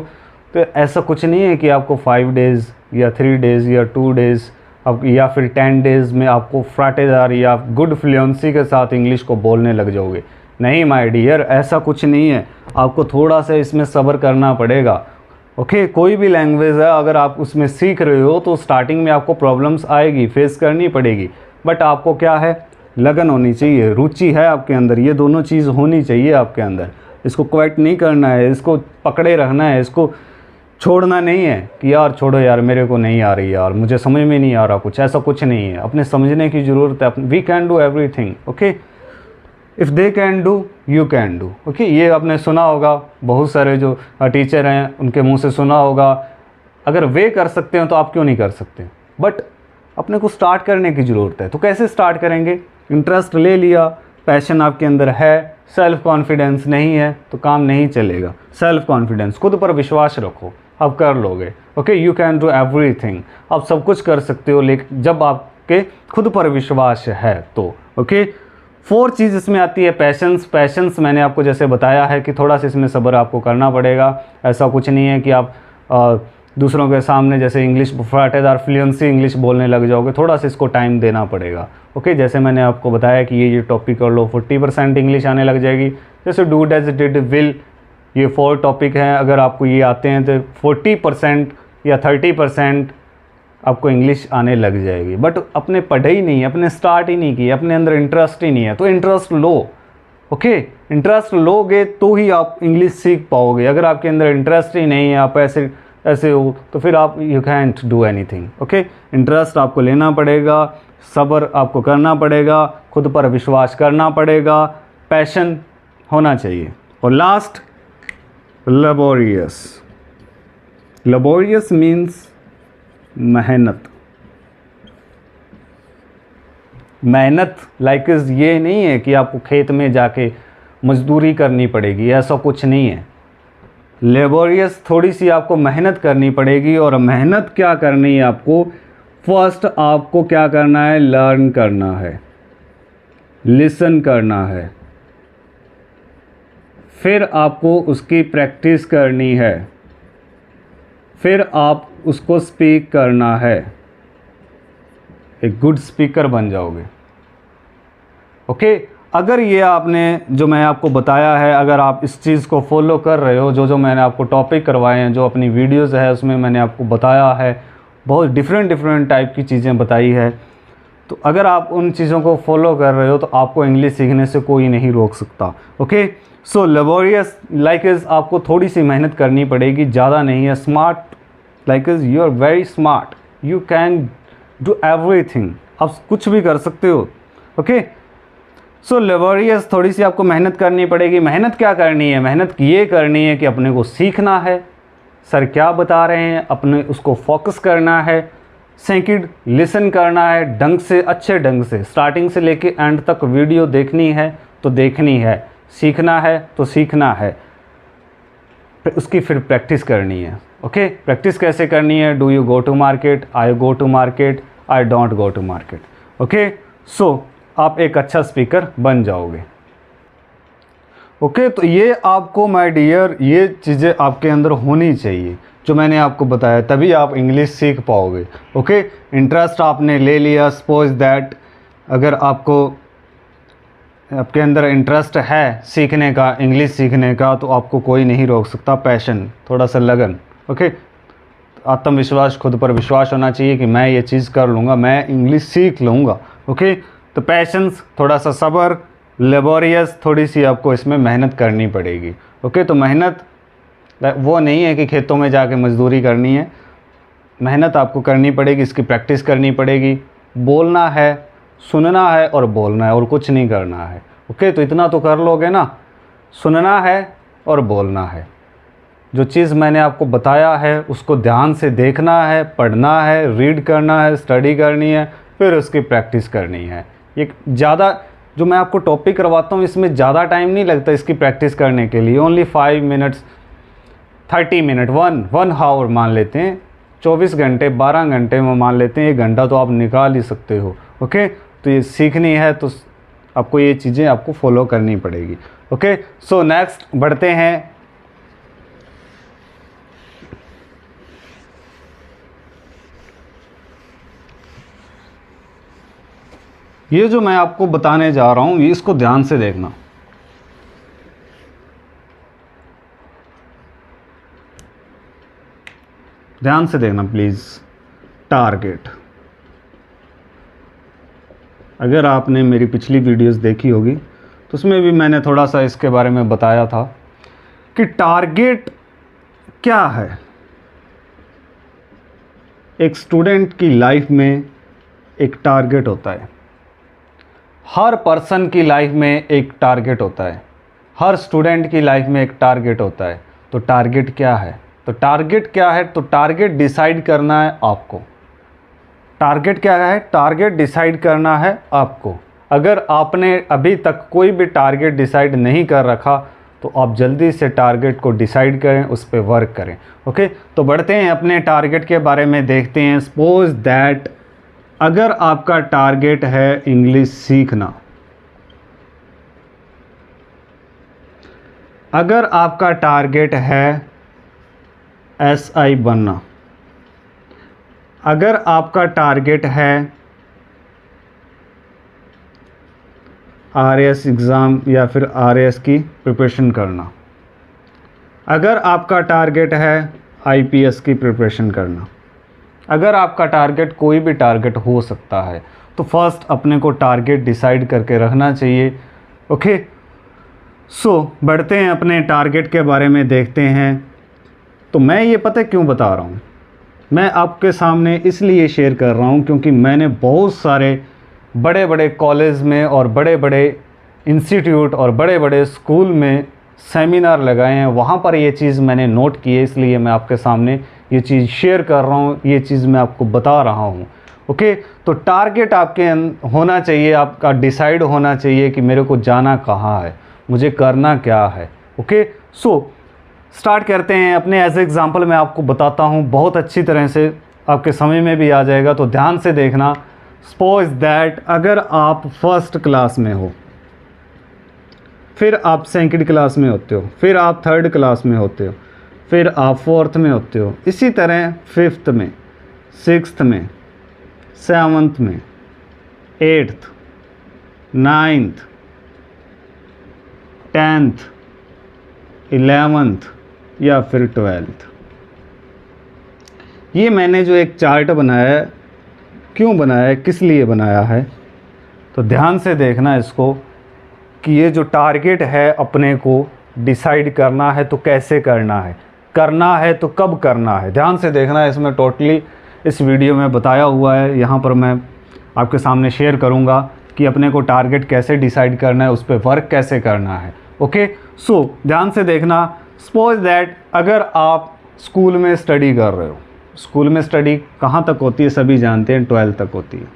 Speaker 1: तो ऐसा कुछ नहीं है कि आपको 5 डेज़ या 3 डेज़ या 2 डेज़ अब या फिर 10 डेज़ में आपको फ्राटेदार या गुड फ्लुएंसी के साथ इंग्लिश को बोलने लग जाओगे। नहीं माय डियर, ऐसा कुछ नहीं है। आपको थोड़ा सा इसमें सब्र करना पड़ेगा। ओके, कोई भी लैंग्वेज है अगर आप उसमें सीख रहे हो तो स्टार्टिंग में आपको प्रॉब्लम्स आएगी, फेस करनी पड़ेगी, बट आपको क्या है, लगन होनी चाहिए, रुचि है आपके अंदर, ये दोनों चीज़ होनी चाहिए आपके अंदर। इसको क्वाइट नहीं करना है, इसको पकड़े रखना है, इसको छोड़ना नहीं है कि यार छोड़ो यार, मेरे को नहीं आ रही यार, मुझे समझ में नहीं आ रहा कुछ, ऐसा कुछ नहीं है। अपने समझने की ज़रूरत है। We can do everything. Okay, if they can do you can do. Okay, ये आपने सुना होगा, बहुत सारे जो टीचर हैं उनके मुंह से सुना होगा, अगर वे कर सकते हैं तो आप क्यों नहीं कर सकते। बट अपने को स्टार्ट करने की ज़रूरत है। तो कैसे स्टार्ट करेंगे? इंटरेस्ट ले लिया, पैशन आपके अंदर है, सेल्फ कॉन्फिडेंस नहीं है तो काम नहीं चलेगा। सेल्फ कॉन्फिडेंस, खुद पर विश्वास रखो, आप कर लोगे। Okay, you can do everything, आप सब कुछ कर सकते हो, लेकिन जब आपके खुद पर विश्वास है तो। ओके, 4 चीज़ इसमें आती है। पैशंस मैंने आपको जैसे बताया है कि थोड़ा सा इसमें सब्र आपको करना पड़ेगा। ऐसा कुछ नहीं है कि आप दूसरों के सामने जैसे इंग्लिश फटाटेदार फ्लुएंसी इंग्लिश बोलने लग जाओगे, थोड़ा सा इसको टाइम देना पड़ेगा। ओके, जैसे मैंने आपको बताया कि ये टॉपिक कर लो, 40% इंग्लिश आने लग जाएगी। जैसे डू, डज, डिड, विल, ये 4 टॉपिक हैं। अगर आपको ये आते हैं तो 40% या 30% आपको इंग्लिश आने लग जाएगी। बट अपने पढ़े ही नहीं, अपने स्टार्ट ही नहीं किए, अपने अंदर इंटरेस्ट ही नहीं है, तो इंटरेस्ट लो। ओके, इंटरेस्ट लोगे तो ही आप इंग्लिश सीख पाओगे। अगर आपके अंदर इंटरेस्ट ही नहीं है, आप ऐसे हो, तो फिर आप you can't do anything. Okay, interest आपको लेना पड़ेगा, सब्र आपको करना पड़ेगा, खुद पर विश्वास करना पड़ेगा, पैशन होना चाहिए। और लास्ट, लेबोरियस। लेबोरियस मीन्स मेहनत। मेहनत लाइक ये नहीं है कि आपको खेत में जाके मजदूरी करनी पड़ेगी, ऐसा कुछ नहीं है। लेबोरियस, थोड़ी सी आपको मेहनत करनी पड़ेगी। और मेहनत क्या करनी है आपको? फर्स्ट आपको क्या करना है? लर्न करना है, लिसन करना है, फिर आपको उसकी प्रैक्टिस करनी है, फिर आप उसको स्पीक करना है, एक गुड स्पीकर बन जाओगे। ओके, अगर ये आपने जो मैं आपको बताया है, अगर आप इस चीज़ को फॉलो कर रहे हो, जो मैंने आपको टॉपिक करवाए हैं, जो अपनी वीडियोज़ है उसमें मैंने आपको बताया है, बहुत डिफरेंट टाइप की चीज़ें बताई है, तो अगर आप उन चीज़ों को फॉलो कर रहे हो तो आपको इंग्लिश सीखने से कोई नहीं रोक सकता। ओके, सो लेबोरियस लाइक आपको थोड़ी सी मेहनत करनी पड़ेगी, ज़्यादा नहीं है। Smart like you are very smart, you can do everything, आप कुछ भी कर सकते हो। ओके, सो लेबोरियस, थोड़ी सी आपको मेहनत करनी पड़ेगी। मेहनत क्या करनी है? मेहनत ये करनी है कि अपने को सीखना है, सर क्या बता रहे हैं, अपने उसको फोकस करना है, सेकंड, लिसन करना है ढंग से, अच्छे ढंग से, स्टार्टिंग से लेके एंड तक वीडियो देखनी है तो देखनी है, सीखना है तो सीखना है, उसकी फिर प्रैक्टिस करनी है। ओके, प्रैक्टिस कैसे करनी है? Do you go to market, I go to market, I don't go to market. Okay, so आप एक अच्छा स्पीकर बन जाओगे। ओके, तो ये आपको माय डियर, ये चीज़ें आपके अंदर होनी चाहिए जो मैंने आपको बताया, तभी आप इंग्लिश सीख पाओगे। ओके, इंटरेस्ट आपने ले लिया, सपोज दैट अगर आपके अंदर इंटरेस्ट है सीखने का, इंग्लिश सीखने का, तो आपको कोई नहीं रोक सकता। पैशन, थोड़ा सा लगन, ओके, आत्मविश्वास, खुद पर विश्वास होना चाहिए कि मैं ये चीज़ कर लूँगा, मैं इंग्लिश सीख लूँगा। ओके, तो पैशंस, थोड़ा सा सब्र, लेबोरियस, थोड़ी सी आपको इसमें मेहनत करनी पड़ेगी। ओके, तो मेहनत वो नहीं है कि खेतों में जाके मजदूरी करनी है, मेहनत आपको करनी पड़ेगी, इसकी प्रैक्टिस करनी पड़ेगी। बोलना है, सुनना है और बोलना है, और कुछ नहीं करना है। ओके, तो इतना तो कर लोगे ना, सुनना है और बोलना है। जो चीज़ मैंने आपको बताया है उसको ध्यान से देखना है, पढ़ना है, रीड करना है, स्टडी करनी है, फिर उसकी प्रैक्टिस करनी है। ये ज़्यादा जो मैं आपको टॉपिक करवाता हूँ इसमें ज़्यादा टाइम नहीं लगता इसकी प्रैक्टिस करने के लिए, ओनली 5 मिनट्स, 30 मिनट, 1 आवर मान लेते हैं, 24 घंटे, 12 घंटे में मान लेते हैं, 1 घंटा तो आप निकाल ही सकते हो। ओके, तो ये सीखनी है तो आपको ये चीज़ें आपको फॉलो करनी पड़ेगी। ओके, सो नेक्स्ट बढ़ते हैं। ये जो मैं आपको बताने जा रहा हूँ ये इसको ध्यान से देखना। ध्यान से देखना प्लीज़। टारगेट, अगर आपने मेरी पिछली वीडियोस देखी होगी तो उसमें भी मैंने थोड़ा सा इसके बारे में बताया था कि टारगेट क्या है। एक स्टूडेंट की लाइफ में एक टारगेट होता है, हर पर्सन की लाइफ में एक टारगेट होता है, हर स्टूडेंट की लाइफ में एक टारगेट होता है। तो टारगेट क्या है? तो टारगेट क्या है? तो टारगेट डिसाइड करना है आपको। टारगेट क्या है? टारगेट डिसाइड करना है आपको। अगर आपने अभी तक कोई भी टारगेट डिसाइड नहीं कर रखा तो आप जल्दी से टारगेट को डिसाइड करें, उस पर वर्क करें। ओके, तो बढ़ते हैं अपने टारगेट के बारे में देखते हैं। सपोज दैट अगर आपका टारगेट है इंग्लिश सीखना, अगर आपका टारगेट है SI बनना, अगर आपका टारगेट है RAS एग्ज़ाम या फिर RAS की प्रिपरेशन करना, अगर आपका टारगेट है IPS की प्रिपरेशन करना, अगर आपका टारगेट कोई भी टारगेट हो सकता है, तो फर्स्ट अपने को टारगेट डिसाइड करके रखना चाहिए। ओके, सो बढ़ते हैं अपने टारगेट के बारे में देखते हैं। तो मैं ये पता क्यों बता रहा हूँ, मैं आपके सामने इसलिए शेयर कर रहा हूँ क्योंकि मैंने बहुत सारे बड़े बड़े कॉलेज में और बड़े बड़े इंस्टीट्यूट और बड़े बड़े स्कूल में सेमिनार लगाए हैं, वहाँ पर ये चीज़ मैंने नोट की है, इसलिए मैं आपके सामने ये चीज़ शेयर कर रहा हूँ, ये चीज़ मैं आपको बता रहा हूँ। ओके, तो टारगेट आपके होना चाहिए, आपका डिसाइड होना चाहिए कि मेरे को जाना कहाँ है, मुझे करना क्या है। ओके, सो स्टार्ट करते हैं। अपने एज एग्ज़ाम्पल मैं आपको बताता हूँ, बहुत अच्छी तरह से आपके समझ में भी आ जाएगा, तो ध्यान से देखना। सपोज दैट अगर आप फर्स्ट क्लास में हो, फिर आप सेकंड क्लास में होते हो, फिर आप थर्ड क्लास में होते हो, फिर आप फोर्थ में होते हो, इसी तरह फिफ्थ में, सिक्स्थ में, सेवन्थ में, एट्थ, नाइन्थ, 10th, 11th या फिर 12th। ये मैंने जो एक चार्ट बनाया है, क्यों बनाया है, किस लिए बनाया है, तो ध्यान से देखना इसको कि ये जो टारगेट है अपने को डिसाइड करना है तो कैसे करना है तो कब करना है। ध्यान से देखना, इसमें टोटली इस वीडियो में बताया हुआ है, यहाँ पर मैं आपके सामने शेयर करूँगा कि अपने को टारगेट कैसे डिसाइड करना है, उस पर वर्क कैसे करना है। ओके, सो ध्यान से देखना। सपोज दैट अगर आप स्कूल में स्टडी कर रहे हो, स्कूल में स्टडी कहाँ तक होती है सभी जानते हैं, 12th तक होती है।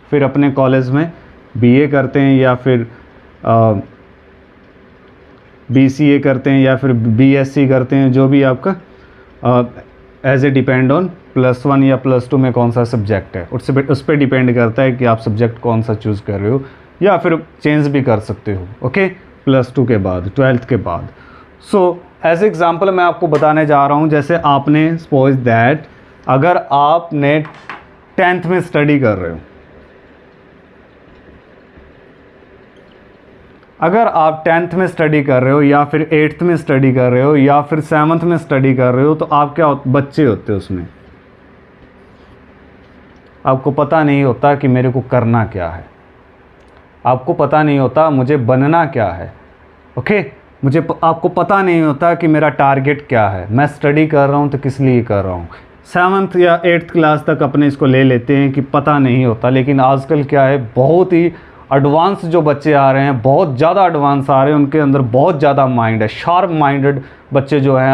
Speaker 1: फिर अपने कॉलेज में बीए करते हैं या फिर बीसीए करते हैं या फिर बीएससी करते हैं, जो भी आपका एज ए डिपेंड ऑन +1 या +2 में कौन सा सब्जेक्ट है, उस पर डिपेंड करता है कि आप सब्जेक्ट कौन सा चूज़ कर रहे हो, या फिर चेंज भी कर सकते हो। ओके, +2 के बाद, 12th के बाद। सो एज एग्ज़ाम्पल मैं आपको बताने जा रहा हूँ, जैसे आपने सपोज दैट अगर आपने 10th में स्टडी कर रहे हो, अगर आप 10th में स्टडी कर रहे हो या फिर 8th में स्टडी कर रहे हो या फिर 7th में स्टडी कर रहे हो, तो आप क्या बच्चे होते हो, उसमें आपको पता नहीं होता कि मेरे को करना क्या है, आपको पता नहीं होता मुझे बनना क्या है। ओके, आपको पता नहीं होता कि मेरा टारगेट क्या है, मैं स्टडी कर रहा हूँ तो किस लिए कर रहा हूँ। 7th या 8th क्लास तक अपने इसको ले लेते हैं कि पता नहीं होता, लेकिन आजकल क्या है, बहुत ही एडवांस जो बच्चे आ रहे हैं, बहुत ज़्यादा एडवांस आ रहे हैं, उनके अंदर बहुत ज़्यादा माइंड है, शार्प माइंडेड बच्चे जो हैं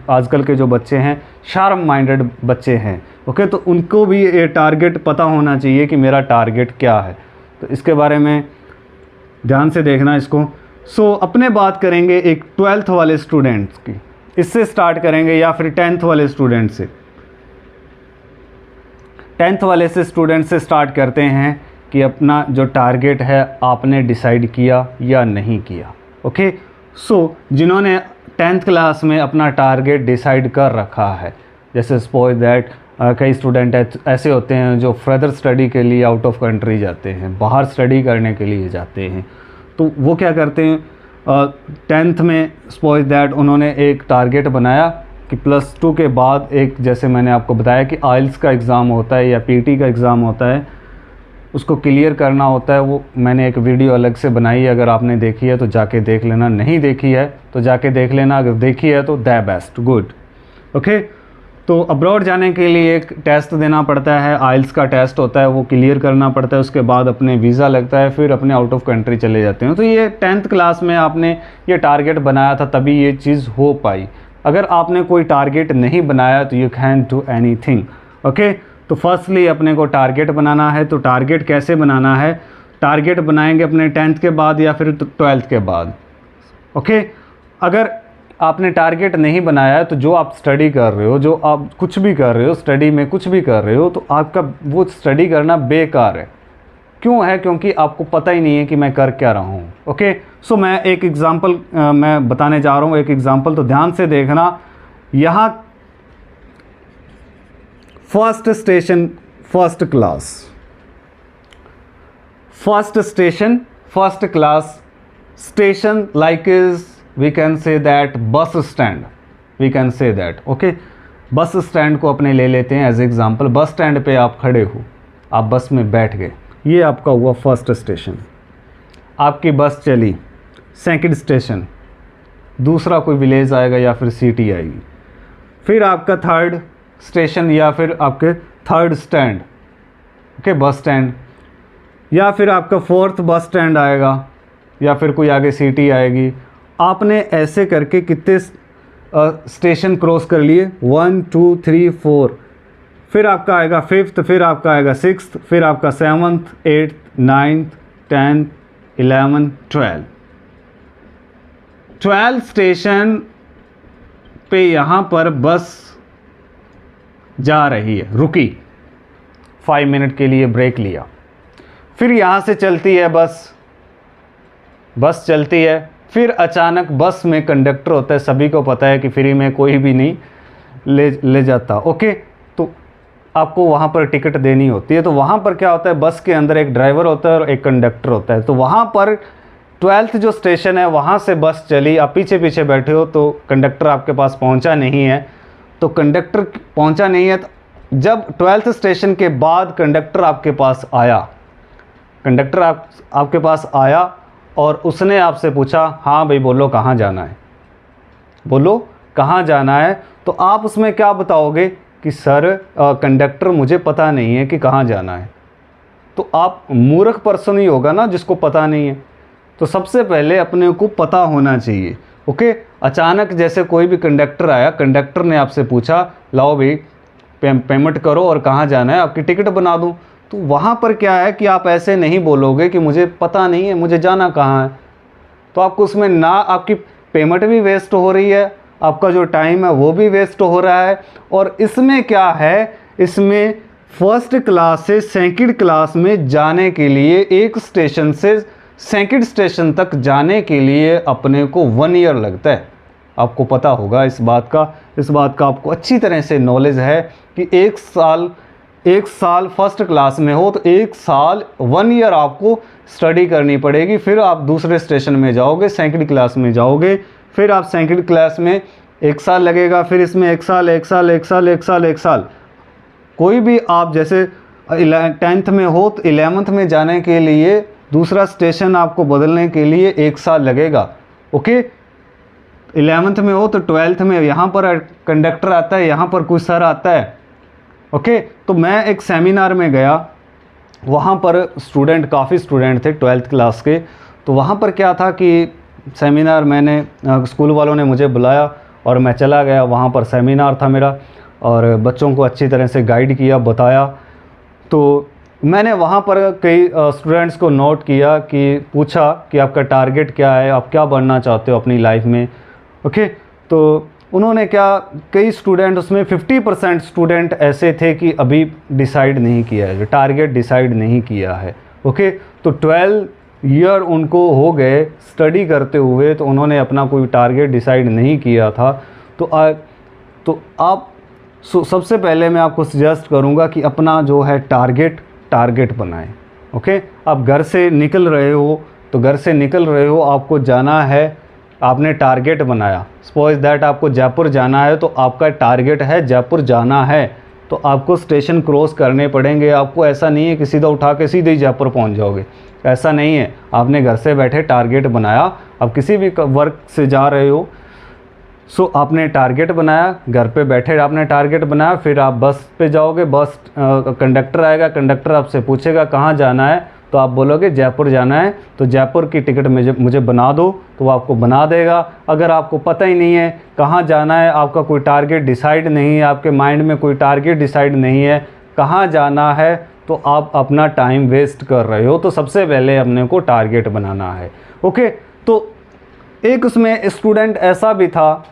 Speaker 1: आजकल के जो बच्चे हैं, शार्प माइंडेड बच्चे हैं। ओके, तो उनको भी ये टारगेट पता होना चाहिए कि मेरा टारगेट क्या है, तो इसके बारे में ध्यान से देखना इसको। सो अपने बात करेंगे एक 12th वाले स्टूडेंट्स की, इससे स्टार्ट करेंगे या फिर 10th वाले स्टूडेंट से। 10th वाले स्टूडेंट से स्टार्ट करते हैं कि अपना जो टारगेट है आपने डिसाइड किया या नहीं किया। ओके, सो जिन्होंने 10th क्लास में अपना टारगेट डिसाइड कर रखा है, जैसे सपोज दैट कई स्टूडेंट ऐसे होते हैं जो फर्दर स्टडी के लिए आउट ऑफ कंट्री जाते हैं, बाहर स्टडी करने के लिए जाते हैं, तो वो क्या करते हैं, 10th में सपोज दैट उन्होंने एक टारगेट बनाया कि +2 के बाद एक, जैसे मैंने आपको बताया कि आइल्स का एग्ज़ाम होता है या पीटी का एग्ज़ाम होता है, उसको क्लियर करना होता है। वो मैंने एक वीडियो अलग से बनाई है, अगर आपने देखी है तो जाके देख लेना, नहीं देखी है तो जाके देख लेना, अगर देखी है तो द बेस्ट, गुड। ओके, तो अब्रॉड जाने के लिए एक टेस्ट देना पड़ता है, आइल्स का टेस्ट होता है, वो क्लियर करना पड़ता है, उसके बाद अपने वीज़ा लगता है, फिर अपने आउट ऑफ कंट्री चले जाते हैं। तो ये 10th क्लास में आपने ये टारगेट बनाया था, तभी ये चीज़ हो पाई। अगर आपने कोई टारगेट नहीं बनाया तो you can do anything. Okay, तो फर्स्टली अपने को टारगेट बनाना है, तो टारगेट कैसे बनाना है, टारगेट बनाएंगे अपने 10th के बाद या फिर 12th के बाद। ओके, अगर आपने टारगेट नहीं बनाया है तो जो आप स्टडी कर रहे हो, जो आप कुछ भी कर रहे हो, स्टडी में कुछ भी कर रहे हो, तो आपका वो स्टडी करना बेकार है। क्यों है? क्योंकि आपको पता ही नहीं है कि मैं कर क्या रहा हूँ। ओके, सो मैं एक एग्ज़ाम्पल मैं बताने जा रहा हूँ, एक एग्ज़ाम्पल, तो ध्यान से देखना। यहाँ first station first class, first station first class, station like is we can say that bus stand, we can say that। Okay, bus stand को अपने ले लेते हैं एज एग्जाम्पल। बस स्टैंड पे आप खड़े हो, आप बस में बैठ गए, ये आपका हुआ फर्स्ट स्टेशन। आपकी बस चली, सेकंड स्टेशन, दूसरा कोई विलेज आएगा या फिर सिटी आएगी, फिर आपका थर्ड स्टेशन या फिर आपके third stand, okay, bus stand, या फिर आपका फोर्थ बस स्टैंड आएगा या फिर कोई आगे सिटी आएगी। आपने ऐसे करके कितने स्टेशन क्रॉस कर लिए, 1 2 3 4, फिर आपका आएगा 5th, फिर आपका आएगा 6th, फिर आपका 7th 8th 9th 10th 11 12 station पे यहाँ पर बस जा रही है, रुकी, 5 मिनट के लिए ब्रेक लिया, फिर यहाँ से चलती है बस चलती है, फिर अचानक बस में कंडक्टर होता है, सभी को पता है कि फ्री में कोई भी नहीं ले जाता। ओके, तो आपको वहाँ पर टिकट देनी होती है। तो वहाँ पर क्या होता है, बस के अंदर एक ड्राइवर होता है और एक कंडक्टर होता है। तो वहाँ पर 12th जो स्टेशन है वहाँ से बस चली, आप पीछे पीछे बैठे हो, तो कंडक्टर आपके पास पहुँचा नहीं है। तो कंडक्टर पहुँचा नहीं है, तो जब 12th स्टेशन के बाद कंडक्टर आपके पास आया, कंडक्टर आपके पास आया और उसने आपसे पूछा, हाँ भाई बोलो कहाँ जाना है, बोलो कहाँ जाना है, तो आप उसमें क्या बताओगे कि सर कंडक्टर मुझे पता नहीं है कि कहाँ जाना है। तो आप मूर्ख पर्सन ही होगा ना जिसको पता नहीं है। तो सबसे पहले अपने को पता होना चाहिए। ओके, अचानक जैसे कोई भी कंडक्टर आया, कंडक्टर ने आपसे पूछा, लाओ भाई पेमेंट करो और कहाँ जाना है, आपकी टिकट बना दूँ। तो वहाँ पर क्या है कि आप ऐसे नहीं बोलोगे कि मुझे पता नहीं है मुझे जाना कहाँ है, तो आपको उसमें ना आपकी पेमेंट भी वेस्ट हो रही है, आपका जो टाइम है वो भी वेस्ट हो रहा है। और इसमें क्या है, इसमें फर्स्ट क्लास से सेकंड क्लास में जाने के लिए, एक स्टेशन से सेकंड स्टेशन तक जाने के लिए अपने को 1 ईयर लगता है। आपको पता होगा इस बात का आपको अच्छी तरह से नॉलेज है कि एक साल फर्स्ट क्लास में हो तो 1 साल 1 ईयर आपको स्टडी करनी पड़ेगी। फिर आप दूसरे स्टेशन में जाओगे, सेकंड क्लास में जाओगे, फिर आप सेकंड क्लास में 1 साल लगेगा, फिर इसमें 1 साल। कोई भी आप जैसे 10th में हो तो 11th में जाने के लिए दूसरा स्टेशन आपको बदलने के लिए 1 साल लगेगा। ओके, 11th में हो तो 12th में यहाँ पर कंडक्टर आता है, यहाँ पर कोई सर आता है। ओके, तो मैं एक सेमिनार में गया, वहाँ पर काफ़ी स्टूडेंट थे 12th क्लास के। तो वहाँ पर क्या था कि सेमिनार मैंने स्कूल वालों ने मुझे बुलाया और मैं चला गया। वहाँ पर सेमिनार था मेरा और बच्चों को अच्छी तरह से गाइड किया, बताया। तो मैंने वहाँ पर कई स्टूडेंट्स को नोट किया कि पूछा कि आपका टारगेट क्या है, आप क्या बनना चाहते हो अपनी लाइफ में। ओके, तो उन्होंने कई स्टूडेंट, उसमें 50% स्टूडेंट ऐसे थे कि अभी डिसाइड नहीं किया है, टारगेट डिसाइड नहीं किया है। ओके, तो 12 ईयर उनको हो गए स्टडी करते हुए, तो उन्होंने अपना कोई टारगेट डिसाइड नहीं किया था। तो आप सबसे पहले मैं आपको सजेस्ट करूंगा कि अपना जो है टारगेट बनाएं। ओके, आप घर से निकल रहे हो, आपको जाना है, आपने टारगेट बनाया। सपोज दैट आपको जयपुर जाना है, तो आपका टारगेट है जयपुर जाना है, तो आपको स्टेशन क्रॉस करने पड़ेंगे। आपको ऐसा नहीं है कि सीधा उठा के सीधे ही जयपुर पहुंच जाओगे, ऐसा नहीं है। आपने घर से बैठे टारगेट बनाया, आप किसी भी वर्क से जा रहे हो, सो आपने टारगेट बनाया, घर पे बैठे आपने टारगेट बनाया, फिर आप बस पे जाओगे, बस कंडक्टर आएगा, कंडक्टर आपसे पूछेगा कहाँ जाना है, तो आप बोलोगे जयपुर जाना है, तो जयपुर की टिकट मुझे बना दो, तो वो आपको बना देगा। अगर आपको पता ही नहीं है कहाँ जाना है, आपका कोई टारगेट डिसाइड नहीं है, आपके माइंड में कोई टारगेट डिसाइड नहीं है कहाँ जाना है, तो आप अपना टाइम वेस्ट कर रहे हो। तो सबसे पहले अपने को टारगेट बनाना है। ओके, तो एक उसमें स्टूडेंट ऐसा भी था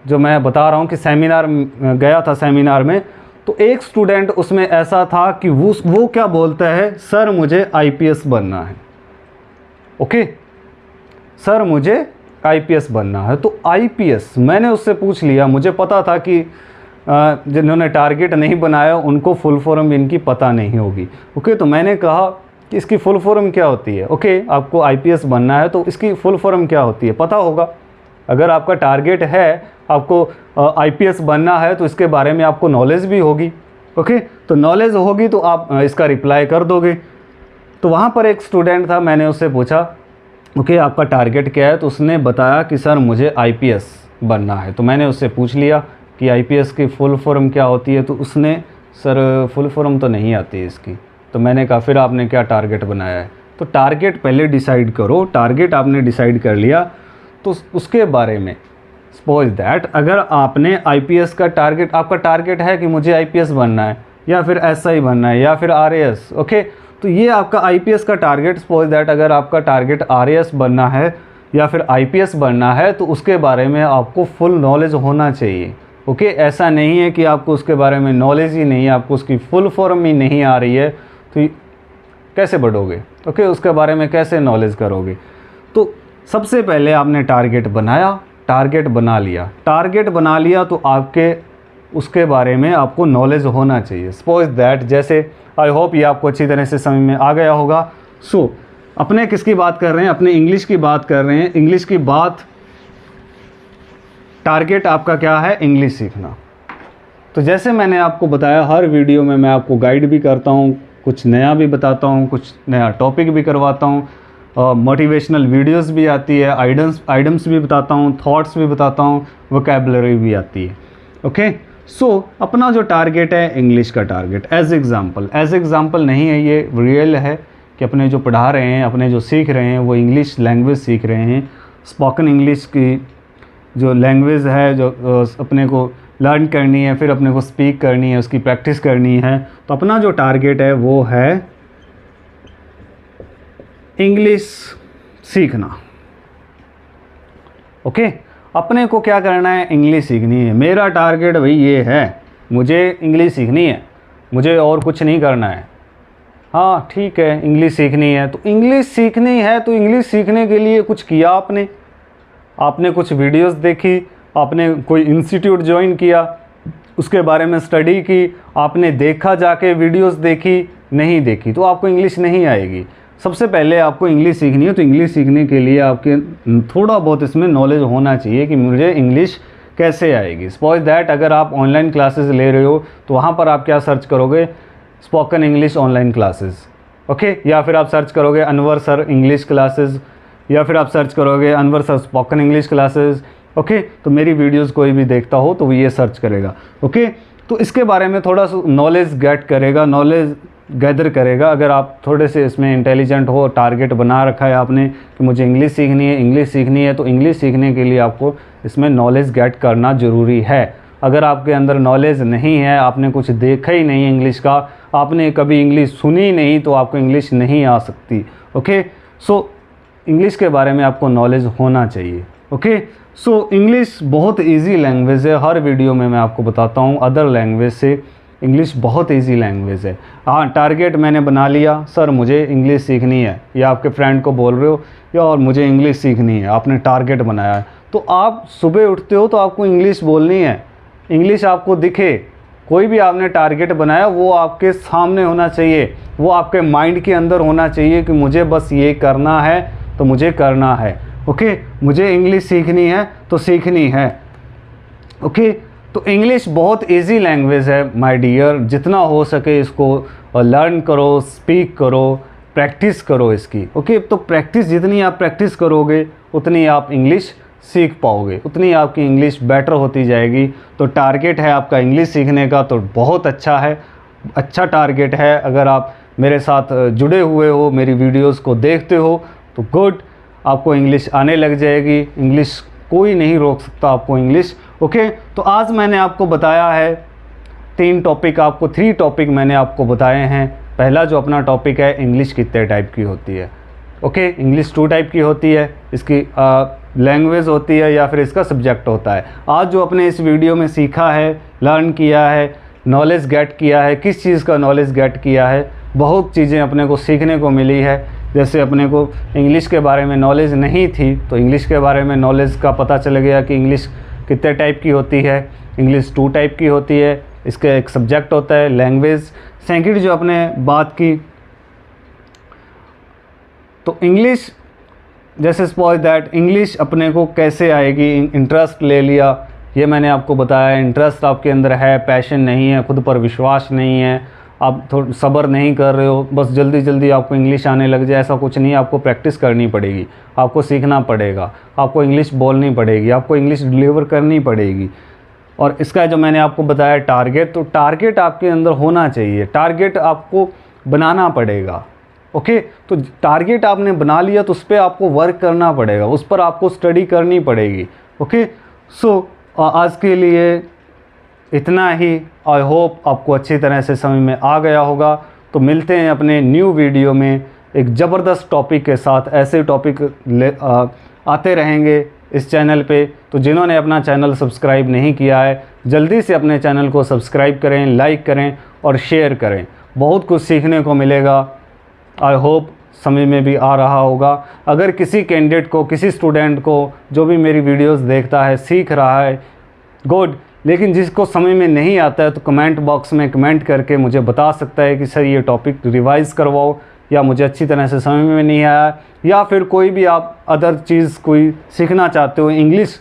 Speaker 1: जो मैं बता रहा हूँ कि सेमिनार गया था, सेमिनार में तो एक स्टूडेंट उसमें ऐसा था कि वो क्या बोलता है, सर मुझे आईपीएस बनना है। ओके, सर मुझे आईपीएस बनना है। तो आईपीएस मैंने उससे पूछ लिया, मुझे पता था कि जिन्होंने टारगेट नहीं बनाया उनको फुल फॉर्म इनकी पता नहीं होगी। ओके, तो मैंने कहा कि इसकी फुल फॉर्म क्या होती है। ओके, आपको आईपीएस बनना है तो इसकी फुल फॉर्म क्या होती है पता होगा। अगर आपका टारगेट है, आपको आईपीएस बनना है, तो इसके बारे में आपको नॉलेज भी होगी। ओके, तो नॉलेज होगी तो आप इसका रिप्लाई कर दोगे। तो वहाँ पर एक स्टूडेंट था, मैंने उससे पूछा ओके आपका टारगेट क्या है, तो उसने बताया कि सर मुझे आईपीएस बनना है। तो मैंने उससे पूछ लिया कि आईपीएस की फुल फॉर्म क्या होती है, तो उसने सर फुल फॉर्म तो नहीं आती इसकी। तो मैंने कहा फिर आपने क्या टारगेट बनाया है। तो टारगेट पहले डिसाइड करो, टारगेट आपने डिसाइड कर लिया तो उसके बारे में, सपोज दैट अगर आपने आईपीएस का टारगेट, आपका टारगेट है कि मुझे आईपीएस बनना है या फिर एसआई बनना है या फिर आरएएस। ओके, तो ये आपका आईपीएस का टारगेट, सपोज दैट अगर आपका टारगेट आरएएस बनना है या फिर आईपीएस बनना है, तो उसके बारे में आपको फुल नॉलेज होना चाहिए। ओके, ऐसा नहीं है कि आपको उसके बारे में नॉलेज ही नहीं है, आपको उसकी फुल फॉर्म ही नहीं आ रही है, तो कैसे बढ़ोगे। ओके, उसके बारे में कैसे नॉलेज करोगे। तो सबसे पहले आपने टारगेट बनाया, टारगेट बना लिया तो आपके उसके बारे में आपको नॉलेज होना चाहिए। सपोज दैट, जैसे आई होप ये आपको अच्छी तरह से समझ में आ गया होगा। सो अपने किसकी बात कर रहे हैं, अपने इंग्लिश की बात कर रहे हैं। इंग्लिश की बात, टारगेट आपका क्या है, इंग्लिश सीखना। तो जैसे मैंने आपको बताया, हर वीडियो में मैं आपको गाइड भी करता हूँ, कुछ नया भी बताता हूँ, कुछ नया टॉपिक भी करवाता हूँ, मोटिवेशनल वीडियोस भी आती है, आइडम्स भी बताता हूँ, थॉट्स भी बताता हूँ, वोकैबुलरी भी आती है। ओके, सो अपना जो टारगेट है इंग्लिश का टारगेट, एज एग्जाम्पल नहीं है, ये रियल है कि अपने जो पढ़ा रहे हैं, अपने जो सीख रहे हैं वो इंग्लिश लैंग्वेज सीख रहे हैं। स्पोकन इंग्लिश की जो लैंग्वेज है, जो अपने को लर्न करनी है, फिर अपने को स्पीक करनी है, उसकी प्रैक्टिस करनी है। तो अपना जो टारगेट है वो है इंग्लिश सीखना। ओके, अपने को क्या करना है, इंग्लिश सीखनी है। मेरा टारगेट भाई ये है, मुझे इंग्लिश सीखनी है, मुझे और कुछ नहीं करना है। हाँ ठीक है, इंग्लिश सीखनी है तो इंग्लिश सीखनी है, तो इंग्लिश सीखने के लिए कुछ किया आपने कुछ वीडियोस देखी, आपने कोई इंस्टीट्यूट ज्वाइन किया, उसके बारे में स्टडी की, आपने देखा जाके वीडियोस देखी, नहीं देखी तो आपको इंग्लिश नहीं आएगी। सबसे पहले आपको इंग्लिश सीखनी है, तो इंग्लिश सीखने के लिए आपके थोड़ा बहुत इसमें नॉलेज होना चाहिए कि मुझे इंग्लिश कैसे आएगी। सपोज दैट अगर आप ऑनलाइन क्लासेस ले रहे हो तो वहाँ पर आप क्या सर्च करोगे, spoken English online classes, okay, या फिर आप सर्च करोगे अनवर सर इंग्लिश क्लासेस, या फिर आप सर्च करोगे Anwar sir spoken English classes. Okay, तो मेरी वीडियोस कोई भी देखता हो तो वो ये सर्च करेगा। ओके, तो इसके बारे में थोड़ा सा नॉलेज गेट करेगा, नॉलेज गैदर करेगा। अगर आप थोड़े से इसमें इंटेलिजेंट हो, टारगेट बना रखा है आपने कि मुझे इंग्लिश सीखनी है, तो इंग्लिश सीखने के लिए आपको इसमें नॉलेज गेट करना ज़रूरी है। अगर आपके अंदर नॉलेज नहीं है, आपने कुछ देखा ही नहीं इंग्लिश का, आपने कभी इंग्लिश सुनी नहीं, तो आपको इंग्लिश नहीं आ सकती। ओके, सो इंग्लिश के बारे में आपको नॉलेज होना चाहिए। ओके, सो इंग्लिश बहुत इजी लैंग्वेज है, हर वीडियो में मैं आपको बताता हूँ अदर लैंग्वेज से इंग्लिश बहुत इजी लैंग्वेज है। हाँ, टारगेट मैंने बना लिया, सर मुझे इंग्लिश सीखनी है, या आपके फ्रेंड को बोल रहे हो या और मुझे इंग्लिश सीखनी है, आपने टारगेट बनाया है, तो आप सुबह उठते हो तो आपको इंग्लिश बोलनी है, इंग्लिश आपको दिखे। कोई भी आपने टारगेट बनाया वो आपके सामने होना चाहिए, वो आपके माइंड के अंदर होना चाहिए कि मुझे बस ये करना है तो मुझे करना है। ओके, मुझे इंग्लिश सीखनी है तो सीखनी है। ओके, तो इंग्लिश बहुत इजी लैंग्वेज है माय डियर, जितना हो सके इसको लर्न करो, स्पीक करो, प्रैक्टिस करो इसकी। ओके, तो प्रैक्टिस जितनी आप प्रैक्टिस करोगे उतनी आप इंग्लिश सीख पाओगे, उतनी आपकी इंग्लिश बेटर होती जाएगी। तो टारगेट है आपका इंग्लिश सीखने का, तो बहुत अच्छा है, अच्छा टारगेट है। अगर आप मेरे साथ जुड़े हुए हो, मेरी वीडियोस को देखते हो तो गुड, आपको इंग्लिश आने लग जाएगी। इंग्लिश कोई नहीं रोक सकता आपको इंग्लिश। ओके, तो आज मैंने आपको बताया है 3 टॉपिक मैंने आपको बताए हैं। पहला जो अपना टॉपिक है, इंग्लिश कितने टाइप की होती है। ओके, इंग्लिश 2 टाइप की होती है, इसकी लैंग्वेज होती है या फिर इसका सब्जेक्ट होता है। आज जो अपने इस वीडियो में सीखा है, लर्न किया है, नॉलेज गेट किया है, किस चीज़ का नॉलेज गेट किया है, बहुत चीज़ें अपने को सीखने को मिली है। जैसे अपने को इंग्लिश के बारे में नॉलेज नहीं थी, तो इंग्लिश के बारे में नॉलेज का पता चल गया कि इंग्लिश कितने टाइप की होती है। इंग्लिश 2 टाइप की होती है, इसका एक सब्जेक्ट होता है लैंग्वेज। सेकंड जो अपने बात की, तो इंग्लिश जैसे सपोज दैट इंग्लिश अपने को कैसे आएगी, इंटरेस्ट ले लिया, ये मैंने आपको बताया। इंटरेस्ट आपके अंदर है, पैशन नहीं है, खुद पर विश्वास नहीं है, आप थोड़ा सब्र नहीं कर रहे हो, बस जल्दी जल्दी आपको इंग्लिश आने लग जाए, ऐसा कुछ नहीं। आपको प्रैक्टिस करनी पड़ेगी, आपको सीखना पड़ेगा, आपको इंग्लिश बोलनी पड़ेगी, आपको इंग्लिश डिलीवर करनी पड़ेगी। और इसका जो मैंने आपको बताया टारगेट, तो टारगेट आपके अंदर होना चाहिए, टारगेट आपको बनाना पड़ेगा। ओके, तो टारगेट आपने बना लिया तो उस पर आपको वर्क करना पड़ेगा, उस पर आपको स्टडी करनी पड़ेगी। ओके, सो आज के लिए इतना ही। आई होप आपको अच्छी तरह से समझ में आ गया होगा। तो मिलते हैं अपने न्यू वीडियो में एक ज़बरदस्त टॉपिक के साथ। ऐसे टॉपिक आते रहेंगे इस चैनल पे। तो जिन्होंने अपना चैनल सब्सक्राइब नहीं किया है, जल्दी से अपने चैनल को सब्सक्राइब करें, लाइक करें और शेयर करें। बहुत कुछ सीखने को मिलेगा। आई होप समझ में भी आ रहा होगा। अगर किसी कैंडिडेट को, किसी स्टूडेंट को जो भी मेरी वीडियोस देखता है, सीख रहा है, गुड, लेकिन जिसको समझ में नहीं आता है तो कमेंट बॉक्स में कमेंट करके मुझे बता सकता है कि सर ये टॉपिक रिवाइज़ करवाओ, या मुझे अच्छी तरह से समझ में नहीं आया, या फिर कोई भी आप अदर चीज़ कोई सीखना चाहते हो, इंग्लिश,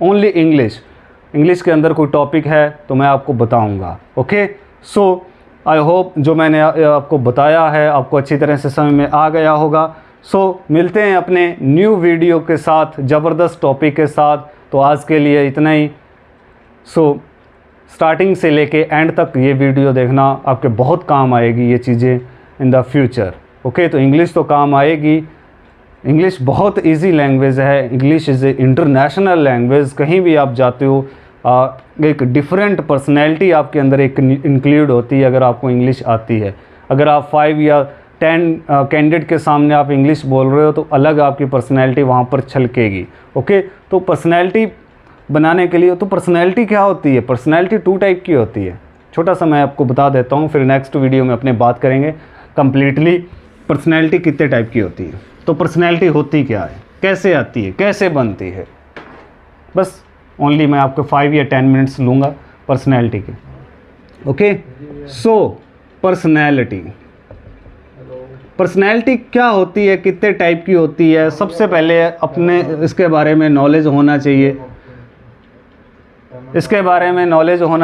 Speaker 1: ओनली इंग्लिश के अंदर कोई टॉपिक है तो मैं आपको बताऊंगा। ओके, सो आई होप जो मैंने आपको बताया है आपको अच्छी तरह से समझ में आ गया होगा। सो मिलते हैं अपने न्यू वीडियो के साथ, ज़बरदस्त टॉपिक के साथ। तो आज के लिए इतना ही। सो स्टार्टिंग से लेके एंड तक ये वीडियो देखना, आपके बहुत काम आएगी ये चीज़ें इन द फ्यूचर। ओके, तो इंग्लिश तो काम आएगी। इंग्लिश बहुत इजी लैंग्वेज है, English is a international language. कहीं भी आप जाते हो एक डिफरेंट पर्सनैलिटी आपके अंदर एक इंक्लूड होती है अगर आपको इंग्लिश आती है। अगर आप 5 या 10 कैंडिडेट के सामने आप इंग्लिश बोल रहे हो तो अलग आपकी पर्सनैलिटी वहाँ पर छलकेगी। ओके, तो पर्सनैलिटी बनाने के लिए, तो पर्सनैलिटी क्या होती है? पर्सनैलिटी 2 टाइप की होती है। छोटा सा मैं आपको बता देता हूँ, फिर नेक्स्ट वीडियो में अपने बात करेंगे कंप्लीटली पर्सनैलिटी कितने टाइप की होती है। तो पर्सनैलिटी होती क्या है, कैसे आती है, कैसे बनती है, बस ओनली मैं आपको 5 या 10 मिनट्स लूँगा पर्सनैलिटी के। ओके, सो पर्सनैलिटी क्या होती है, कितने टाइप की होती है? सबसे पहले अपने इसके बारे में नॉलेज होना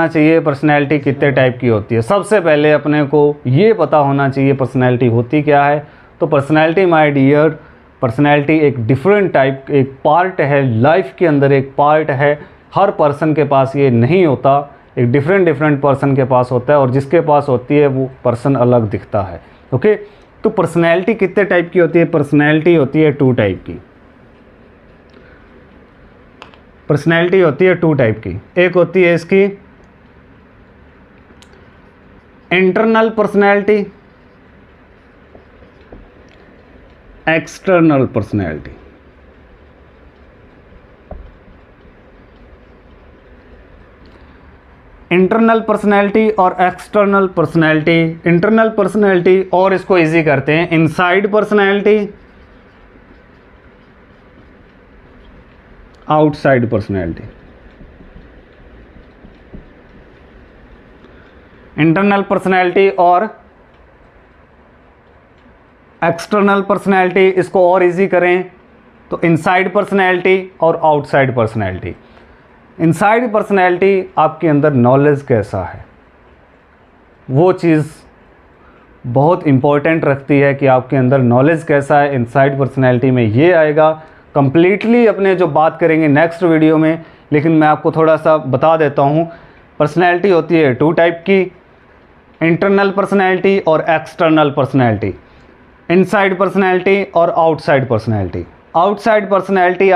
Speaker 1: चाहिए, पर्सनैलिटी कितने टाइप की होती है। सबसे पहले अपने को ये पता होना चाहिए पर्सनैलिटी होती क्या है। तो पर्सनैलिटी माय डियर, पर्सनैलिटी एक डिफरेंट टाइप, एक पार्ट है लाइफ के अंदर, एक पार्ट है। हर पर्सन के पास ये नहीं होता, एक डिफरेंट पर्सन के पास होता है, और जिसके पास होती है वो पर्सन अलग दिखता है। ओके, तो पर्सनैलिटी कितने टाइप की होती है? पर्सनैलिटी होती है 2 टाइप की। पर्सनैलिटी होती है 2 टाइप की। एक होती है इसकी internal personality, external personality. Internal personality और एक्सटर्नल पर्सनैलिटी। इंटरनल पर्सनैलिटी, और इसको इजी करते हैं, inside personality, outside personality. Internal personality और एक्सटर्नल पर्सनैलिटी, इसको और इजी करें तो इनसाइड पर्सनैलिटी और आउटसाइड पर्सनैलिटी। इनसाइड पर्सनैलिटी, आपके अंदर नॉलेज कैसा है, वो चीज़ बहुत इम्पोर्टेंट रखती है कि आपके अंदर नॉलेज कैसा है। इनसाइड पर्सनैलिटी में ये आएगा। कंप्लीटली अपने जो बात करेंगे नेक्स्ट वीडियो में, लेकिन मैं आपको थोड़ा सा बता देता हूँ। पर्सनैलिटी होती है 2 टाइप की, इंटरनल पर्सनैलिटी और एक्सटर्नल पर्सनैलिटी। इनसाइड पर्सनैलिटी और आउटसाइड पर्सनैलिटी। आउटसाइड पर्सनैलिटी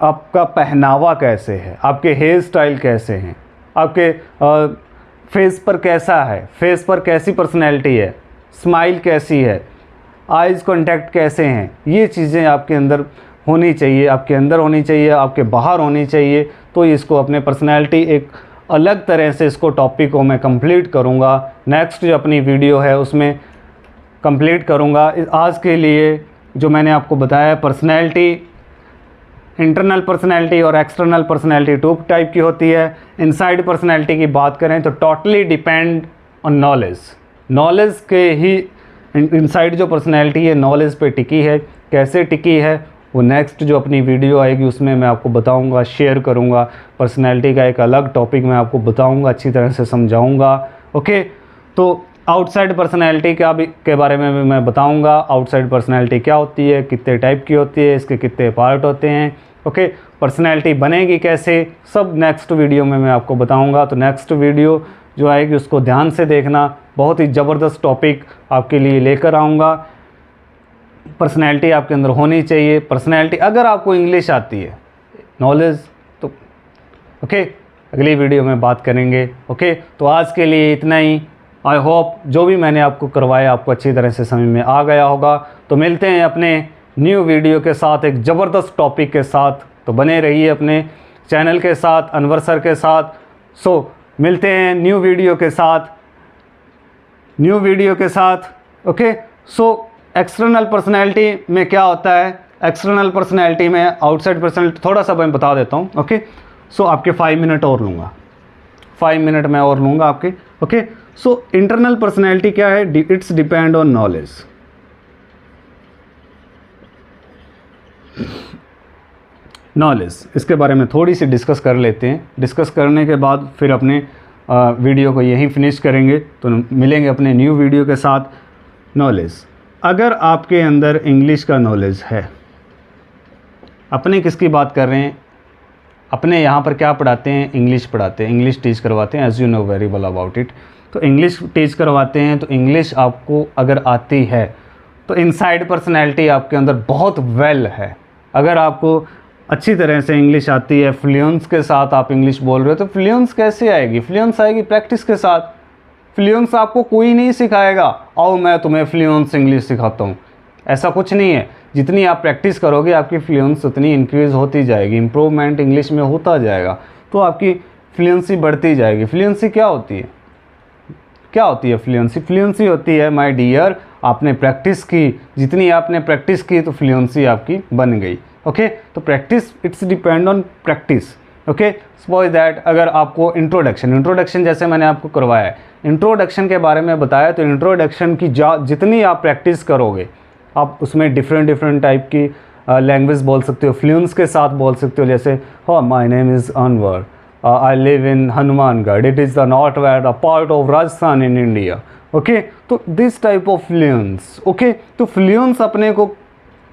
Speaker 1: आपका पहनावा कैसे है, आपके हेयर स्टाइल कैसे हैं, आपके फेस पर कैसा है, फेस पर कैसी पर्सनैलिटी है, स्माइल कैसी है, आइज़ कांटेक्ट कैसे हैं, ये चीज़ें आपके अंदर होनी चाहिए, आपके अंदर होनी चाहिए, आपके बाहर होनी चाहिए। तो इसको अपने पर्सनैलिटी एक अलग तरह से इसको टॉपिक को मैं कंप्लीट करूँगा। नेक्स्ट जो अपनी वीडियो है उसमें कंप्लीट करूँगा। आज के लिए जो मैंने आपको बताया, पर्सनैलिटी इंटरनल पर्सनैलिटी और एक्सटर्नल पर्सनैलिटी 2 टाइप की होती है। इनसाइड पर्सनैलिटी की बात करें तो टोटली डिपेंड ऑन नॉलेज के ही इनसाइड जो पर्सनैलिटी है नॉलेज पे टिकी है। कैसे टिकी है वो नेक्स्ट जो अपनी वीडियो आएगी उसमें मैं आपको बताऊंगा, शेयर करूंगा। पर्सनैलिटी का एक अलग टॉपिक मैं आपको बताऊंगा, अच्छी तरह से समझाऊंगा। ओके, तो आउटसाइड पर्सनैलिटी के बारे में भी मैं बताऊंगा। आउटसाइड पर्सनैलिटी क्या होती है, कितने टाइप की होती है, इसके कितने पार्ट होते हैं। ओके, पर्सनैलिटी बनेगी कैसे, सब नेक्स्ट वीडियो में मैं आपको बताऊंगा। तो नेक्स्ट वीडियो जो आएगी उसको ध्यान से देखना, बहुत ही ज़बरदस्त टॉपिक आपके लिए लेकर आऊँगा। पर्सनैलिटी आपके अंदर होनी चाहिए। पर्सनैलिटी अगर आपको इंग्लिश आती है, नॉलेज तो ओके, अगली वीडियो में बात करेंगे। ओके, तो आज के लिए इतना ही। आई होप जो भी मैंने आपको करवाया आपको अच्छी तरह से समझ में आ गया होगा। तो मिलते हैं अपने न्यू वीडियो के साथ, एक ज़बरदस्त टॉपिक के साथ। तो बने रहिए अपने चैनल के साथ, अनवर सर के साथ। सो मिलते हैं न्यू वीडियो के साथ। ओके, सो एक्सटर्नल पर्सनैलिटी में क्या होता है, एक्सटर्नल पर्सनैलिटी में आउटसाइड पर्सनैलिटी थोड़ा सा मैं बता देता हूँ। ओके, सो आपके 5 मिनट और लूँगा, 5 मिनट मैं और लूँगा आपके। ओके, सो इंटरनल पर्सनैलिटी क्या है, इट्स डिपेंड ऑन नॉलेज। इसके बारे में थोड़ी सी डिस्कस कर लेते हैं। डिस्कस करने के बाद फिर अपने वीडियो को यहीं फिनिश करेंगे। तो मिलेंगे अपने न्यू वीडियो के साथ। नॉलेज, अगर आपके अंदर इंग्लिश का नॉलेज है, अपने किसकी बात कर रहे हैं, अपने यहाँ पर क्या पढ़ाते हैं, इंग्लिश पढ़ाते हैं, इंग्लिश टीच करवाते हैं। As you know very well about it. तो इंग्लिश टीच करवाते हैं, तो इंग्लिश आपको अगर आती है तो इनसाइड पर्सनैलिटी आपके अंदर बहुत वेल है। अगर आपको अच्छी तरह से इंग्लिश आती है, फ्लुएंस के साथ आप इंग्लिश बोल रहे हो, तो फ्लुएंस कैसे आएगी? फ्लुएंस आएगी प्रैक्टिस के साथ। फ्लुएंस आपको कोई नहीं सिखाएगा, आओ मैं तुम्हें फ्लुएंस इंग्लिश सिखाता हूँ, ऐसा कुछ नहीं है। जितनी आप प्रैक्टिस करोगे आपकी फ्लुएंस उतनी इंक्रीज़ होती जाएगी, इम्प्रूवमेंट इंग्लिश में होता जाएगा, तो आपकी फ्लुएंसी बढ़ती जाएगी। फ्लुएंसी क्या होती है? क्या होती है फ्लुएंसी? फ्लुएंसी होती है माय डियर, आपने प्रैक्टिस की, जितनी आपने प्रैक्टिस की तो फ्लुएंसी आपकी बन गई। ओके, तो practice it's depend on practice. Okay, suppose that अगर आपको इंट्रोडक्शन जैसे मैंने आपको करवाया है, इंट्रोडक्शन के बारे में बताया, तो इंट्रोडक्शन की जितनी आप प्रैक्टिस करोगे आप उसमें डिफरेंट टाइप की लैंग्वेज बोल सकते हो, फ्लुएंस के साथ बोल सकते हो। जैसे my name is Anwar, I live in Hanumangarh, it is the north west, a part of Rajasthan in India. Okay, तो this type of fluence. Okay, तो फ्लुएंस अपने को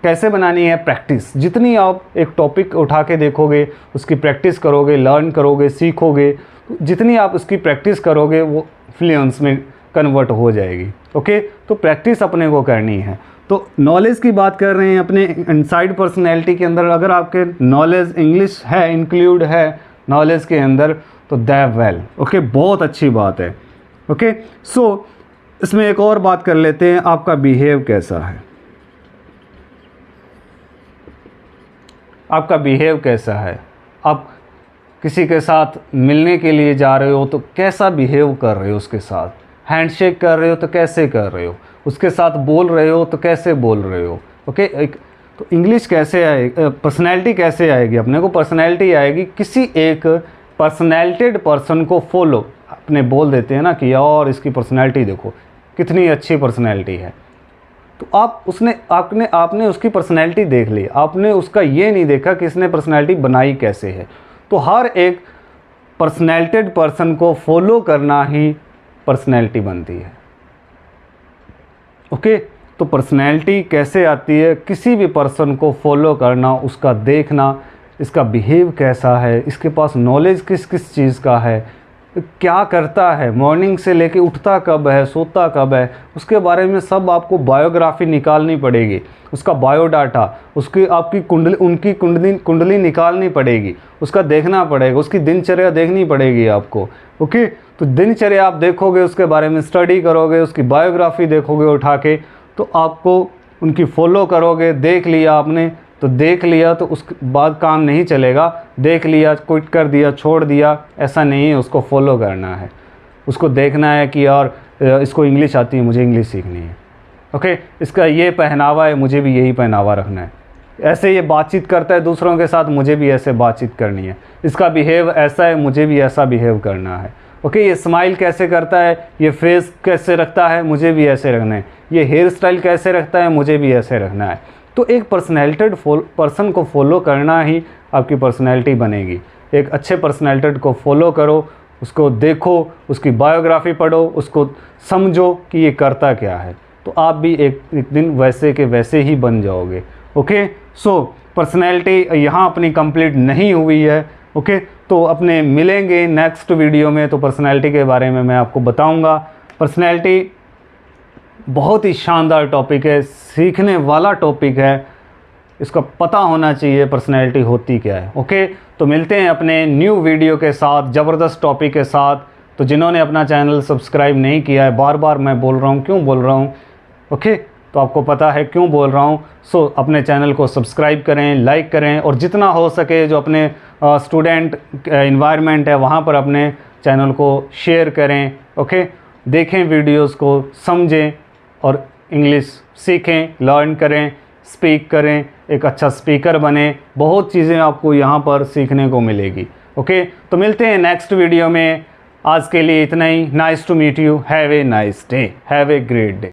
Speaker 1: कैसे बनानी है? प्रैक्टिस। जितनी आप एक टॉपिक उठा के देखोगे, उसकी प्रैक्टिस करोगे, लर्न करोगे, सीखोगे, जितनी आप उसकी प्रैक्टिस करोगे वो फ्लुएंस में कन्वर्ट हो जाएगी। ओके, तो प्रैक्टिस अपने को करनी है। तो नॉलेज की बात कर रहे हैं अपने इनसाइड पर्सनैलिटी के अंदर। अगर आपके नॉलेज इंग्लिश है, इंक्लूड है नॉलेज के अंदर, तो दैट वेल। ओके, बहुत अच्छी बात है। ओके, सो इसमें एक और बात कर लेते हैं, आपका बिहेव कैसा है? आपका बिहेव कैसा है? आप किसी के साथ मिलने के लिए जा रहे हो तो कैसा बिहेव कर रहे हो उसके साथ? हैंडशेक कर रहे हो तो कैसे कर रहे हो? उसके साथ बोल रहे हो तो कैसे बोल रहे हो? ओके, तो इंग्लिश कैसे आएगी? पर्सनैलिटी कैसे आएगी? अपने को पर्सनैलिटी आएगी किसी एक पर्सनैलिटेड पर्सन को फॉलो। अपने बोल देते हैं ना कि यार इसकी पर्सनैलिटी देखो कितनी अच्छी पर्सनैलिटी है, तो आपने उसकी पर्सनैलिटी देख ली, आपने उसका ये नहीं देखा कि इसने पर्सनैलिटी बनाई कैसे है। तो हर एक पर्सनैलिटेड पर्सन को फॉलो करना ही पर्सनैलिटी बनती है। ओके, तो पर्सनैलिटी कैसे आती है? किसी भी पर्सन को फॉलो करना, उसका देखना, इसका बिहेव कैसा है, इसके पास नॉलेज किस किस चीज़ का है, क्या करता है, मॉर्निंग से लेके उठता कब है, सोता कब है, उसके बारे में सब आपको बायोग्राफी निकालनी पड़ेगी, उसका बायोडाटा, उनकी कुंडली निकालनी पड़ेगी, उसका देखना पड़ेगा, उसकी दिनचर्या देखनी पड़ेगी आपको। ओके, तो दिनचर्या आप देखोगे, उसके बारे में स्टडी करोगे, उसकी बायोग्राफी देखोगे उठा के, तो आपको उनकी फॉलो करोगे। देख लिया आपने तो देख लिया, तो उसके बाद काम नहीं चलेगा। देख लिया, क्विट कर दिया, छोड़ दिया, ऐसा नहीं है। उसको फॉलो करना है, उसको देखना है कि यार इसको इंग्लिश आती है, मुझे इंग्लिश सीखनी है। ओके, इसका ये पहनावा है, मुझे भी यही पहनावा रखना है। ऐसे ये बातचीत करता है दूसरों के साथ, मुझे भी ऐसे बातचीत करनी है। इसका बिहेव ऐसा है, मुझे भी ऐसा बिहेव करना है। ओके, ये स्माइल कैसे करता है, ये फेस कैसे रखता है, मुझे भी ऐसे रखना है। ये हेयर स्टाइल कैसे रखता है, मुझे भी ऐसे रखना है। तो एक पर्सनैलिटेड पर्सन को फॉलो करना ही आपकी पर्सनैलिटी बनेगी। एक अच्छे पर्सनैलिटेड को फॉलो करो, उसको देखो, उसकी बायोग्राफी पढ़ो, उसको समझो कि ये करता क्या है, तो आप भी एक दिन वैसे के वैसे ही बन जाओगे। ओके, सो पर्सनैलिटी यहाँ अपनी कंप्लीट नहीं हुई है। ओके, तो अपने मिलेंगे नेक्स्ट वीडियो में, तो पर्सनैलिटी के बारे में मैं आपको बताऊँगा। पर्सनैलिटी बहुत ही शानदार टॉपिक है, सीखने वाला टॉपिक है, इसका पता होना चाहिए पर्सनैलिटी होती क्या है। ओके, तो मिलते हैं अपने न्यू वीडियो के साथ, ज़बरदस्त टॉपिक के साथ। तो जिन्होंने अपना चैनल सब्सक्राइब नहीं किया है, बार बार मैं बोल रहा हूँ, क्यों बोल रहा हूँ? ओके, तो आपको पता है क्यों बोल रहा हूँ। सो अपने चैनल को सब्सक्राइब करें, लाइक करें, और जितना हो सके जो अपने स्टूडेंट एनवायरनमेंट है वहाँ पर अपने चैनल को शेयर करें। ओके, देखें वीडियोज़ को, समझें और इंग्लिश सीखें, लर्न करें, स्पीक करें, एक अच्छा स्पीकर बने। बहुत चीज़ें आपको यहाँ पर सीखने को मिलेगी। ओके, तो मिलते हैं नेक्स्ट वीडियो में। आज के लिए इतना ही। Nice to meet you. Have a nice day, have a great day.